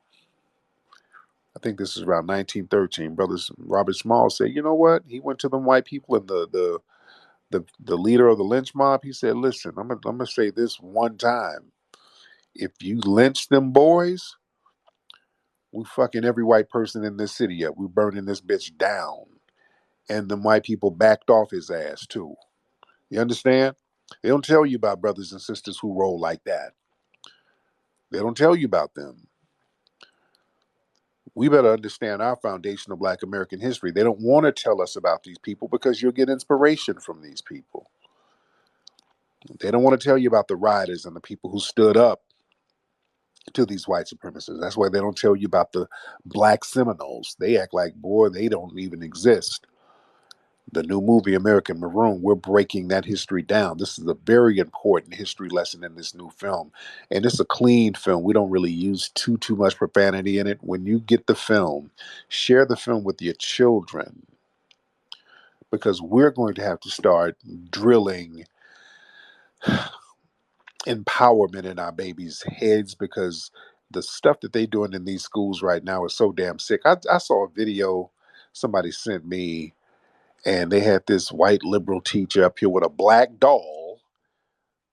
I think this is around 1913. Brothers Robert Smalls said, you know what? He went to them white people and the leader of the lynch mob. He said, listen, I'm gonna say this one time. If you lynch them boys, we fucking every white person in this city up. We burning this bitch down. And the white people backed off his ass too. You understand? They don't tell you about brothers and sisters who roll like that. They don't tell you about them. We better understand our foundation of Black American history. They don't want to tell us about these people because you'll get inspiration from these people. They don't want to tell you about the riders and the people who stood up to these white supremacists. That's why they don't tell you about the Black Seminoles. They act like, boy, they don't even exist. The new movie American Maroon, we're breaking that history down. This is a very important history lesson in this new film. And it's a clean film. We don't really use too much profanity in it. When you get the film, share the film with your children because we're going to have to start drilling empowerment in our babies' heads because the stuff that they're doing in these schools right now is so damn sick. I saw a video somebody sent me, and they had this white liberal teacher up here with a black doll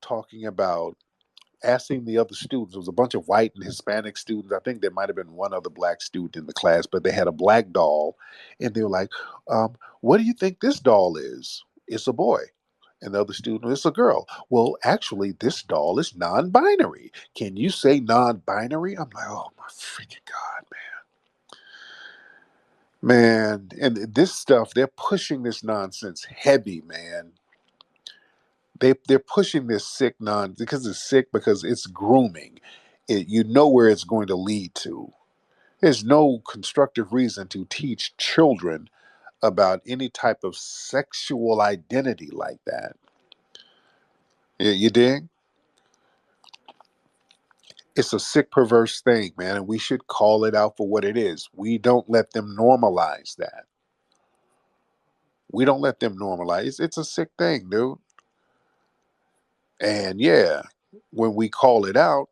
talking about asking the other students. It was a bunch of white and Hispanic students. I think there might have been one other black student in the class, but they had a black doll, and they were like, what do you think this doll is? It's a boy. And the other student, it's a girl. Well, actually, this doll is non-binary. Can you say non-binary? I'm like, oh my freaking God, man. And this stuff, they're pushing this nonsense heavy, man. They're pushing this sick because it's sick because it's grooming. You know where it's going to lead to. There's no constructive reason to teach children about any type of sexual identity like that. You dig? It's a sick, perverse thing, man, and we should call it out for what it is. We don't let them normalize that. We don't let them normalize. It's a sick thing, dude. And yeah, when we call it out,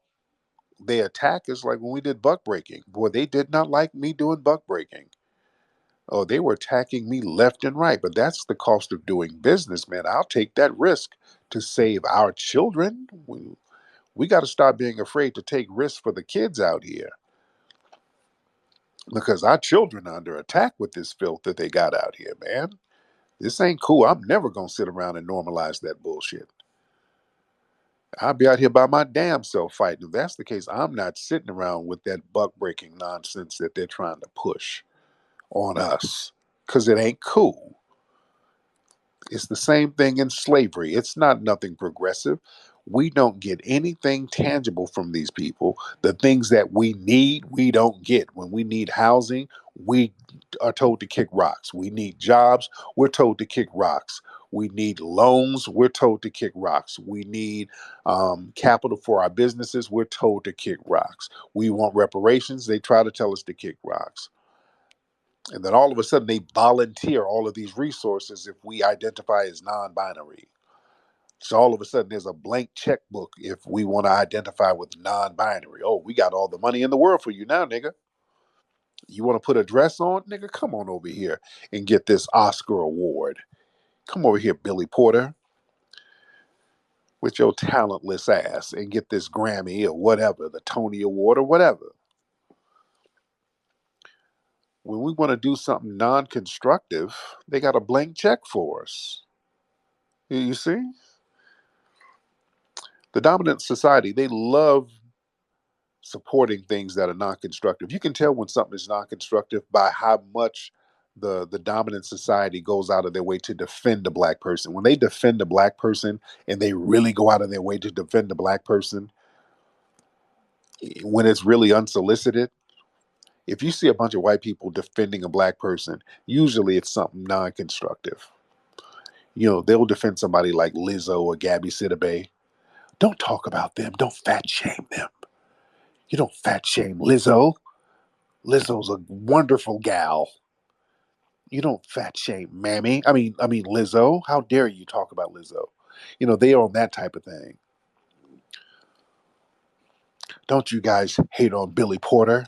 they attack us like when we did buck breaking. Boy, they did not like me doing buck breaking. Oh, they were attacking me left and right. But that's the cost of doing business, man. I'll take that risk to save our children. We got to stop being afraid to take risks for the kids out here because our children are under attack with this filth that they got out here, man. This ain't cool. I'm never going to sit around and normalize that bullshit. I'll be out here by my damn self fighting. If that's the case, I'm not sitting around with that buck breaking nonsense that they're trying to push on us because it ain't cool. It's the same thing in slavery. It's not nothing progressive. We don't get anything tangible from these people. The things that we need, we don't get. When we need housing, we are told to kick rocks. We need jobs, we're told to kick rocks. We need loans, we're told to kick rocks. We need capital for our businesses, we're told to kick rocks. We want reparations, they try to tell us to kick rocks. And then all of a sudden they volunteer all of these resources if we identify as non-binary. So all of a sudden there's a blank checkbook if we want to identify with non-binary. Oh, we got all the money in the world for you now, nigga. You want to put a dress on, nigga? Come on over here and get this Oscar award. Come over here, Billy Porter, with your talentless ass and get this Grammy or whatever, the Tony Award or whatever. When we want to do something non-constructive, they got a blank check for us. You see? The dominant society, they love supporting things that are non-constructive. You can tell when something is non-constructive by how much the dominant society goes out of their way to defend a black person. When they defend a black person and they really go out of their way to defend a black person, when it's really unsolicited, if you see a bunch of white people defending a black person, usually it's something non-constructive. You know, they'll defend somebody like Lizzo or Gabby Sidibe. Don't talk about them. Don't fat shame them. You don't fat shame Lizzo. Lizzo's a wonderful gal. You don't fat shame Mammy. I mean Lizzo. How dare you talk about Lizzo? You know, they are on that type of thing. Don't you guys hate on Billy Porter?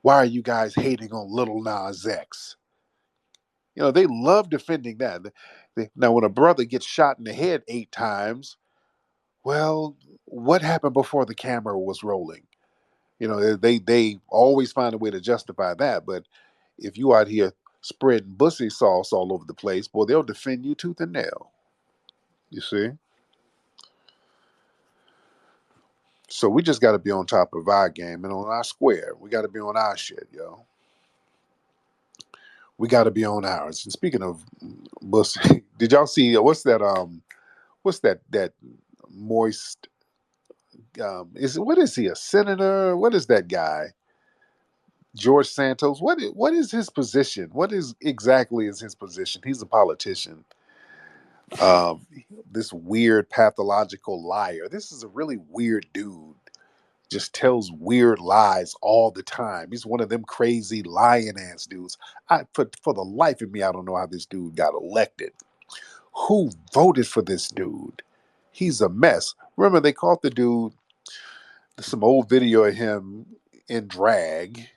Why are you guys hating on Little Nas X? You know, they love defending that. Now, when a brother gets shot in the head 8 times, well, what happened before the camera was rolling? You know, they always find a way to justify that. But if you out here spreading bussy sauce all over the place, boy, they'll defend you tooth and nail. You see? So we just got to be on top of our game and on our square. We got to be on our shit, yo. We got to be on ours. And speaking of bussy, did y'all see what's that moist what is he, a senator? What is that guy? George Santos. What is his position? What is exactly is his position? He's a politician. Um, this weird pathological liar. This is a really weird dude. Just tells weird lies all the time. He's one of them crazy lying ass dudes. For the life of me, I don't know how this dude got elected. Who voted for this dude? He's a mess. Remember, they caught the dude. Some old video of him in drag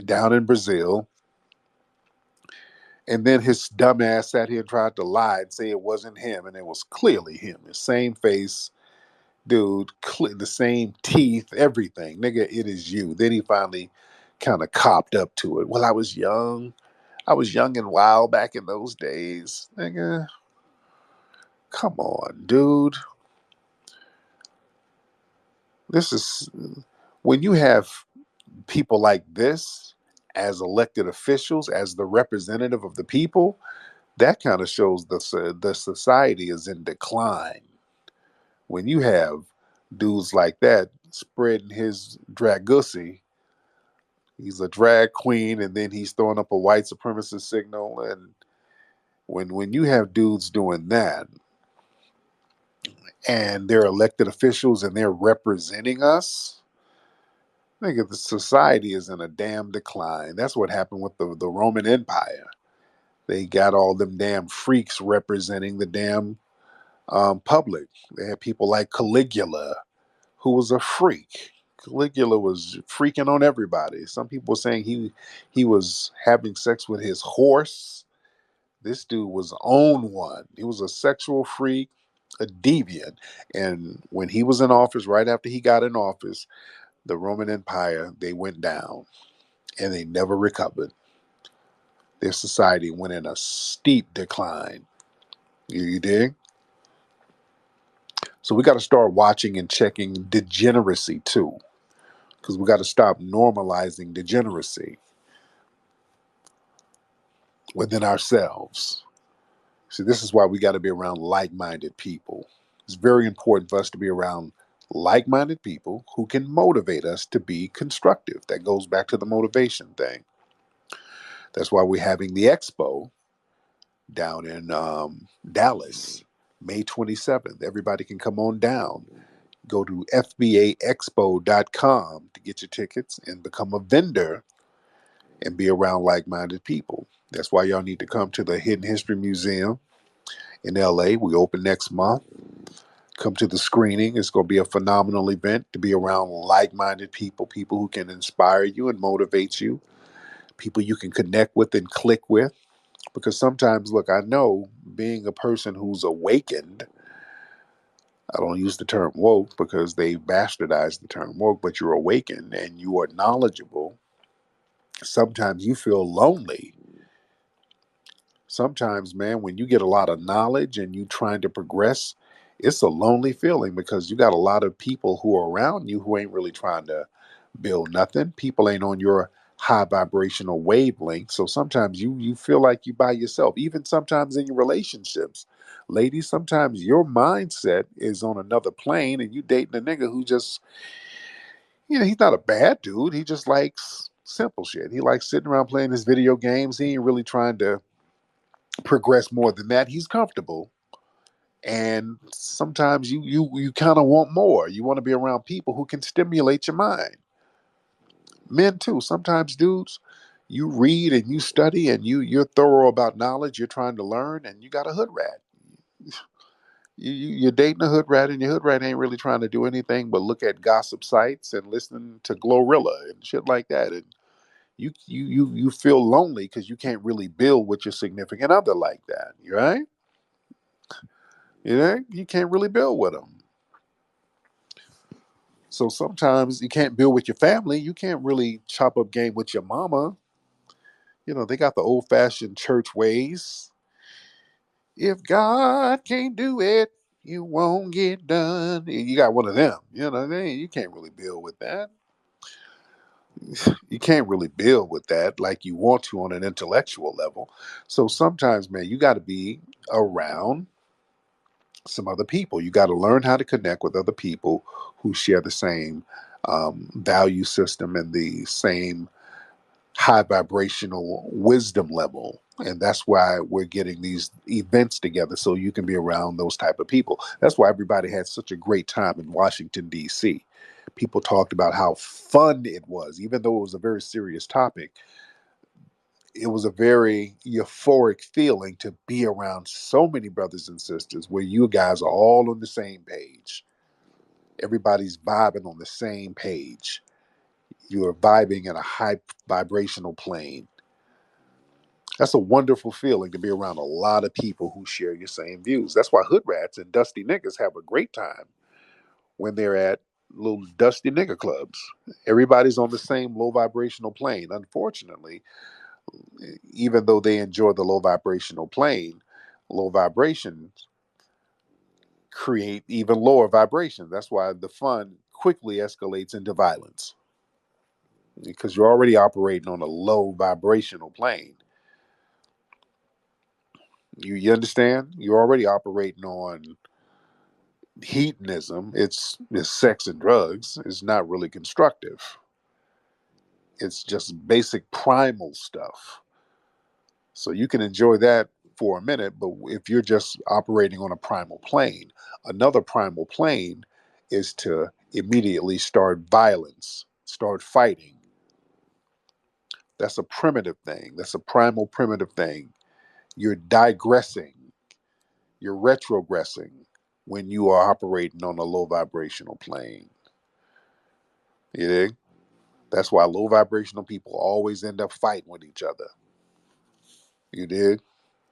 down in Brazil. And then his dumb ass sat here and tried to lie and say it wasn't him, and it was clearly him. The same face, dude, the same teeth, everything. Nigga, it is you. Then he finally kind of copped up to it. Well, I was young. I was young and wild back in those days. Nigga, come on, dude. This is when you have people like this as elected officials, as the representative of the people, that kind of shows the society is in decline. When you have dudes like that spreading his dragussy, he's a drag queen, and then he's throwing up a white supremacist signal. And when you have dudes doing that, and they're elected officials and they're representing us, I think the society is in a damn decline. That's what happened with the Roman Empire. They got all them damn freaks representing the damn public. They had people like Caligula, who was a freak. Caligula was freaking on everybody. Some people were saying he was having sex with his horse. This dude was on one. He was a sexual freak, a deviant. And when he was in office, right after he got in office, the Roman Empire, they went down and they never recovered. Their society went in a steep decline. You dig? So we got to start watching and checking degeneracy too, because we got to stop normalizing degeneracy within ourselves. See, this is why we got to be around like-minded people. It's very important for us to be around like-minded people who can motivate us to be constructive. That goes back to the motivation thing. That's why we're having the expo down in Dallas, May 27th. Everybody can come on down. Go to fbaexpo.com to get your tickets and become a vendor and be around like-minded people. That's why y'all need to come to the Hidden History Museum in LA. We open next month. Come to the screening. It's going to be a phenomenal event to be around like-minded people, people who can inspire you and motivate you, people you can connect with and click with. Because sometimes, look, I know being a person who's awakened, I don't use the term woke because they bastardized the term woke, but you're awakened and you are knowledgeable. Sometimes you feel lonely. Sometimes, man, when you get a lot of knowledge and you trying to progress, it's a lonely feeling because you got a lot of people who are around you who ain't really trying to build nothing. People ain't on your high vibrational wavelength. So sometimes you feel like you by yourself. Even sometimes in your relationships. Ladies, sometimes your mindset is on another plane and you dating a nigga who just, he's not a bad dude. He just likes simple shit. He likes sitting around playing his video games. He ain't really trying to progress more than that. He's comfortable. And sometimes you kind of want more. You want to be around people who can stimulate your mind. Men too. Sometimes dudes, you read and you study and you're thorough about knowledge. You're trying to learn, and you got a hood rat. You're dating a hood rat, and your hood rat ain't really trying to do anything but look at gossip sites and listen to Glorilla and shit like that. And you feel lonely because you can't really build with your significant other like that, right? You can't really build with them. So sometimes you can't build with your family. You can't really chop up game with your mama. They got the old fashioned church ways. If God can't do it, you won't get done. You got one of them. You can't really build with that. You can't really build with that like you want to on an intellectual level. So sometimes, man, you got to be around some other people. You got to learn how to connect with other people who share the same value system and the same high vibrational wisdom level. And that's why we're getting these events together so you can be around those type of people. That's why everybody had such a great time in Washington, D.C. People talked about how fun it was, even though it was a very serious topic. It was a very euphoric feeling to be around so many brothers and sisters where you guys are all on the same page. Everybody's vibing on the same page. You are vibing in a high vibrational plane. That's a wonderful feeling to be around a lot of people who share your same views. That's why hood rats and dusty niggas have a great time when they're at little dusty nigger clubs. Everybody's on the same low vibrational plane. Unfortunately, even though they enjoy the low vibrational plane, low vibrations create even lower vibrations. That's why the fun quickly escalates into violence because you're already operating on a low vibrational plane. You understand? You're already operating on hedonism. It's sex and drugs. It's not really constructive. It's just basic primal stuff. So you can enjoy that for a minute, but if you're just operating on a primal plane, another primal plane is to immediately start violence, start fighting. That's a primitive thing. That's a primal primitive thing. You're digressing. You're retrogressing. when you are operating on a low vibrational plane. You dig? That's why low vibrational people always end up fighting with each other. You dig?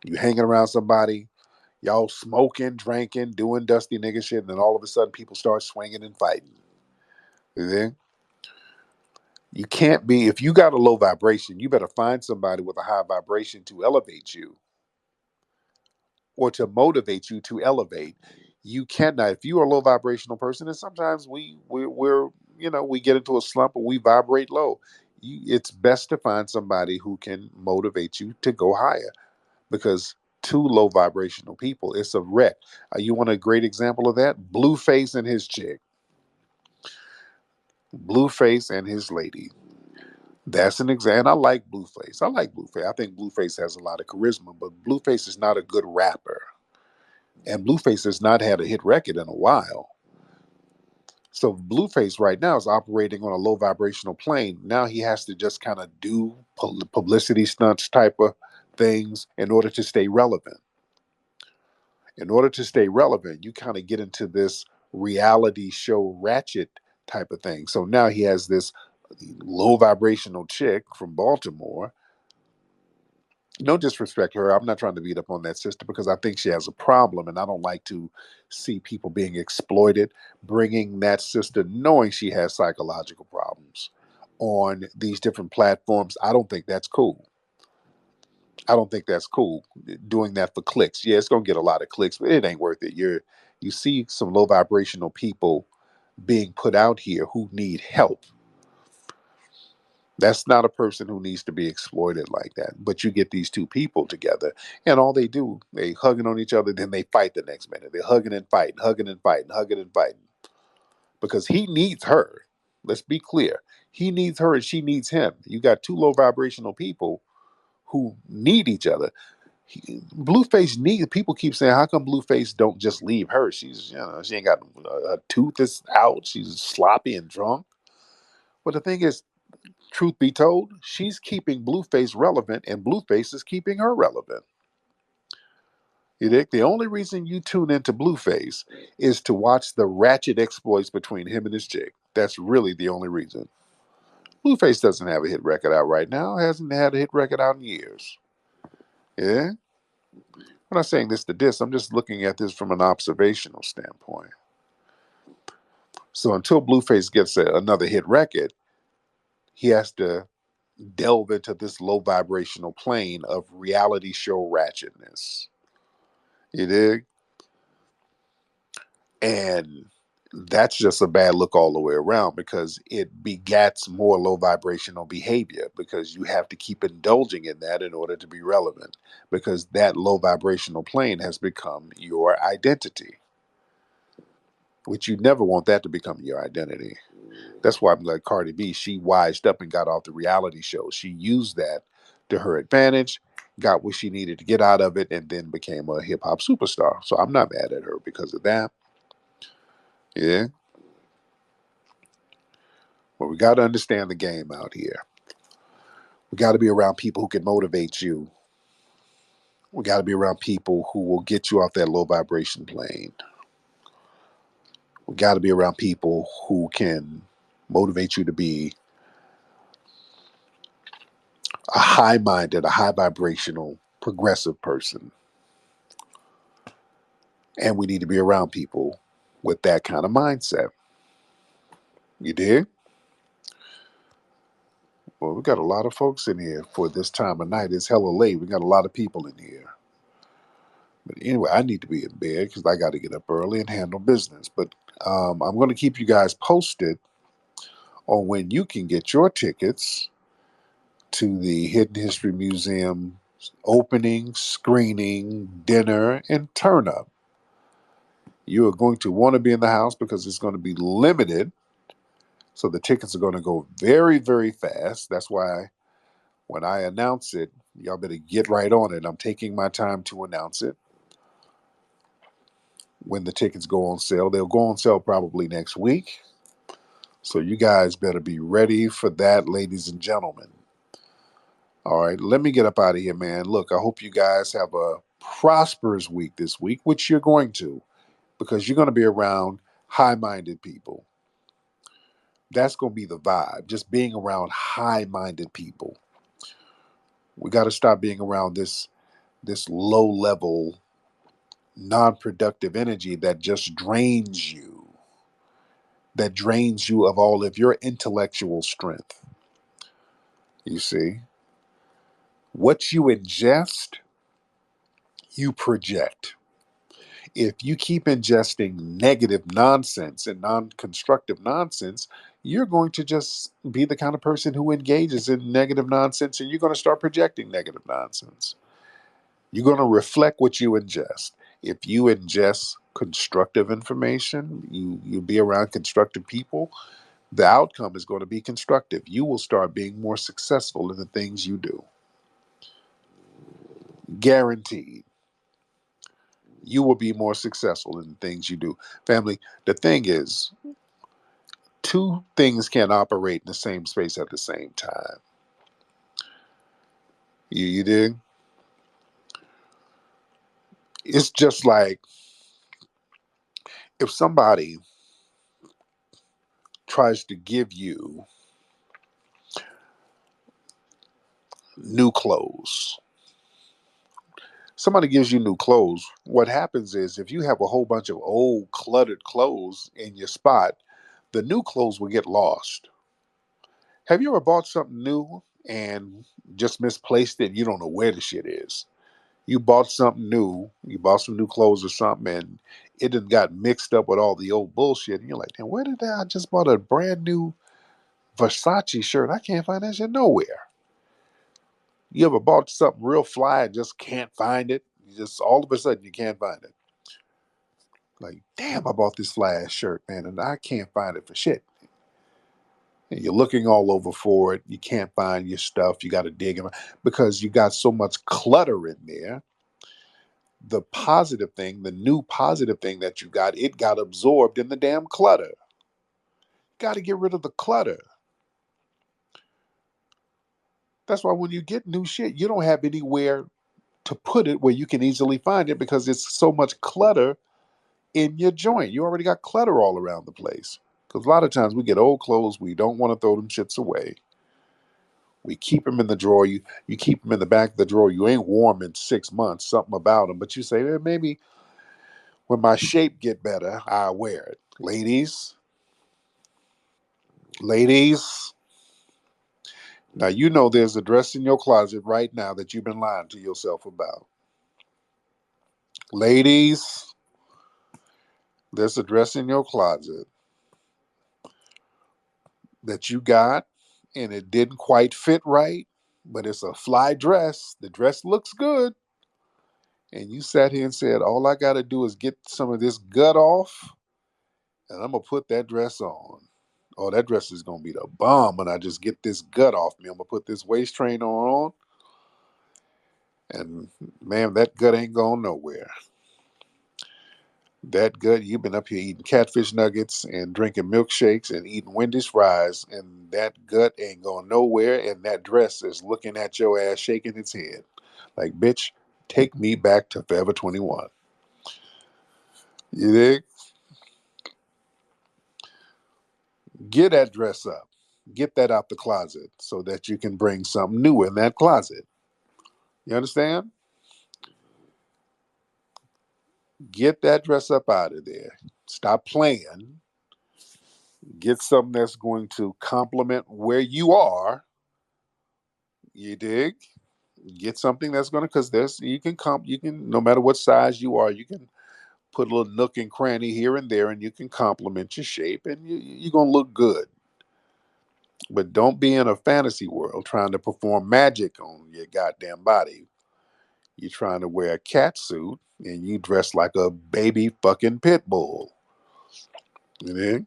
You hanging around somebody, y'all smoking, drinking, doing dusty nigga shit, and then all of a sudden people start swinging and fighting. You dig? You can't be, if you got a low vibration, you better find somebody with a high vibration to elevate you or to motivate you to elevate. You cannot, if you are a low vibrational person, and sometimes we're we get into a slump or we vibrate low. It's best to find somebody who can motivate you to go higher, because two low vibrational people, it's a wreck. You want a great example of that? Blueface and his chick. Blueface and his lady. That's an example. I like Blueface. I think Blueface has a lot of charisma, but Blueface is not a good rapper. And Blueface has not had a hit record in a while. So Blueface right now is operating on a low vibrational plane. Now he has to just kind of do publicity stunts type of things in order to stay relevant. In order to stay relevant, you kind of get into this reality show ratchet type of thing. So now he has this low vibrational chick from Baltimore. No disrespect to her. I'm not trying to beat up on that sister because I think she has a problem, and I don't like to see people being exploited, bringing that sister, knowing she has psychological problems, on these different platforms. I don't think that's cool. I don't think that's cool. Doing that for clicks. Yeah, it's gonna get a lot of clicks, but it ain't worth it. You see some low vibrational people being put out here who need help. That's not a person who needs to be exploited like that. But you get these two people together, and all they do, they hugging on each other, then they fight the next minute. They're hugging and fighting, hugging and fighting, hugging and fighting. Because he needs her. Let's be clear. He needs her and she needs him. You got two low vibrational people who need each other. Blueface need people keep saying, how come Blueface don't just leave her? She's, she ain't got a tooth is out. She's sloppy and drunk. But the thing is, truth be told, she's keeping Blueface relevant, and Blueface is keeping her relevant. You think the only reason you tune into Blueface is to watch the ratchet exploits between him and his chick. That's really the only reason. Blueface doesn't have a hit record out right now. Hasn't had a hit record out in years. Yeah. I'm not saying this to diss. I'm just looking at this from an observational standpoint. So until Blueface gets another hit record, he has to delve into this low vibrational plane of reality show ratchetness. You dig? And that's just a bad look all the way around, because it begats more low vibrational behavior, because you have to keep indulging in that in order to be relevant, because that low vibrational plane has become your identity, which you never want that to become your identity. That's why I'm like Cardi B. She wised up and got off the reality show. She used that to her advantage, got what she needed to get out of it, and then became a hip hop superstar. So I'm not mad at her because of that. Yeah. But we got to understand the game out here. We got to be around people who can motivate you. We got to be around people who will get you off that low vibration plane. We got to be around people who can motivate you to be a high minded, a high vibrational, progressive person. And we need to be around people with that kind of mindset. You dig? Well, we got a lot of folks in here for this time of night. It's hella late. We got a lot of people in here. But anyway, I need to be in bed because I got to get up early and handle business. But I'm going to keep you guys posted on when you can get your tickets to the Hidden History Museum opening, screening, dinner, and turn up. You are going to want to be in the house because it's going to be limited. So the tickets are going to go very, very fast. That's why when I announce it, y'all better get right on it. I'm taking my time to announce it. When the tickets go on sale, they'll go on sale probably next week. So you guys better be ready for that, ladies and gentlemen. All right, let me get up out of here, man. Look, I hope you guys have a prosperous week this week, which you're going to. because you're going to be around high-minded people. That's going to be the vibe, just being around high-minded people. We got to stop being around this low-level, non-productive energy that just drains you of all of your intellectual strength. You see, what you ingest, you project. If you keep ingesting negative nonsense and non-constructive nonsense, you're going to just be the kind of person who engages in negative nonsense, and you're going to start projecting negative nonsense. You're going to reflect what you ingest. If you ingest constructive information, you be around constructive people, the outcome is going to be constructive. You will start being more successful in the things you do. Guaranteed. You will be more successful in the things you do. Family, the thing is, two things can't operate in the same space at the same time. You dig? It's just like if somebody tries to give you new clothes. Somebody gives you new clothes. What happens is if you have a whole bunch of old cluttered clothes in your spot, the new clothes will get lost. Have you ever bought something new and just misplaced it and you don't know where the shit is? You bought something new, you bought some new clothes or something, and it done got mixed up with all the old bullshit. And you're like, damn, where did that? I just bought a brand new Versace shirt. I can't find that shit nowhere. You ever bought something real fly and just can't find it? You just all of a sudden you can't find it. Like, damn, I bought this fly ass shirt, man, and I can't find it for shit. And you're looking all over for it. You can't find your stuff. You got to dig them because you got so much clutter in there. The positive thing, the new positive thing that you got, it got absorbed in the damn clutter. Got to get rid of the clutter. That's why when you get new shit, you don't have anywhere to put it where you can easily find it because it's so much clutter in your joint. You already got clutter all around the place. Because a lot of times we get old clothes, we don't want to throw them shits away. We keep them in the drawer. You keep them in the back of the drawer. You ain't worn them in 6 months, something about them. But you say, maybe when my shape get better, I'll wear it. Ladies, now you know there's a dress in your closet right now that you've been lying to yourself about. Ladies, there's a dress in your closet that you got and it didn't quite fit right, but it's a fly dress. The dress looks good. And you sat here and said, all I got to do is get some of this gut off and I'm going to put that dress on. Oh, that dress is going to be the bomb when I just get this gut off me. I'm going to put this waist trainer on. And man, that gut ain't going nowhere. That gut, you've been up here eating catfish nuggets and drinking milkshakes and eating Wendy's fries, and that gut ain't going nowhere. And that dress is looking at your ass, shaking its head. Like, bitch, take me back to Forever 21. You dig? Get that dress up. Get that out the closet so that you can bring something new in that closet. You understand? Get that dress up out of there. Stop playing. Get something that's going to complement where you are. You dig? Get something that's going to, because you can, no matter what size you are, you can put a little nook and cranny here and there, and you can complement your shape, and you're going to look good. But don't be in a fantasy world trying to perform magic on your goddamn body. You're trying to wear a cat suit and you dress like a baby fucking pit bull. You know?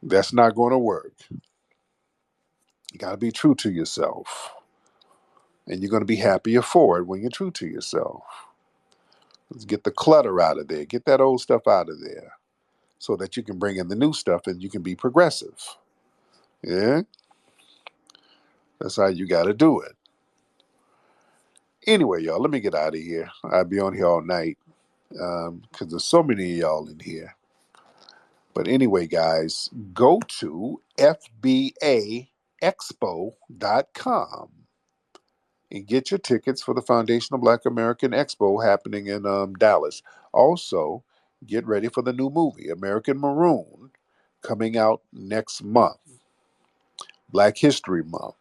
That's not going to work. You got to be true to yourself. And you're going to be happier for it when you're true to yourself. Let's get the clutter out of there. Get that old stuff out of there so that you can bring in the new stuff and you can be progressive. Yeah? That's how you got to do it. Anyway, y'all, let me get out of here. I'll be on here all night. because there's so many of y'all in here. But anyway, guys, go to FBAExpo.com and get your tickets for the Foundation of Black American Expo happening in Dallas. Also, get ready for the new movie, American Maroon, coming out next month, Black History Month.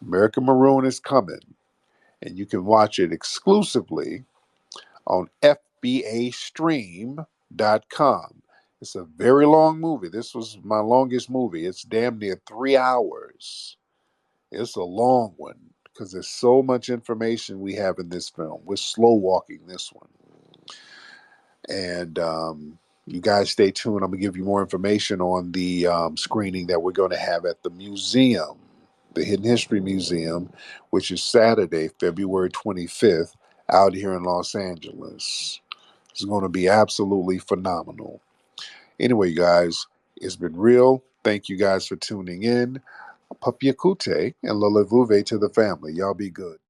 American Maroon is coming, and you can watch it exclusively on FBAstream.com. It's a very long movie. This was my longest movie. It's damn near 3 hours. It's a long one because there's so much information we have in this film. We're slow walking this one. And you guys stay tuned. I'm going to give you more information on the screening that we're going to have at the museum, the Hidden History Museum, which is Saturday, February 25th, out here in Los Angeles. It's going to be absolutely phenomenal. Anyway, guys, it's been real. Thank you guys for tuning in. Papiakute and Lalevuve to the family. Y'all be good.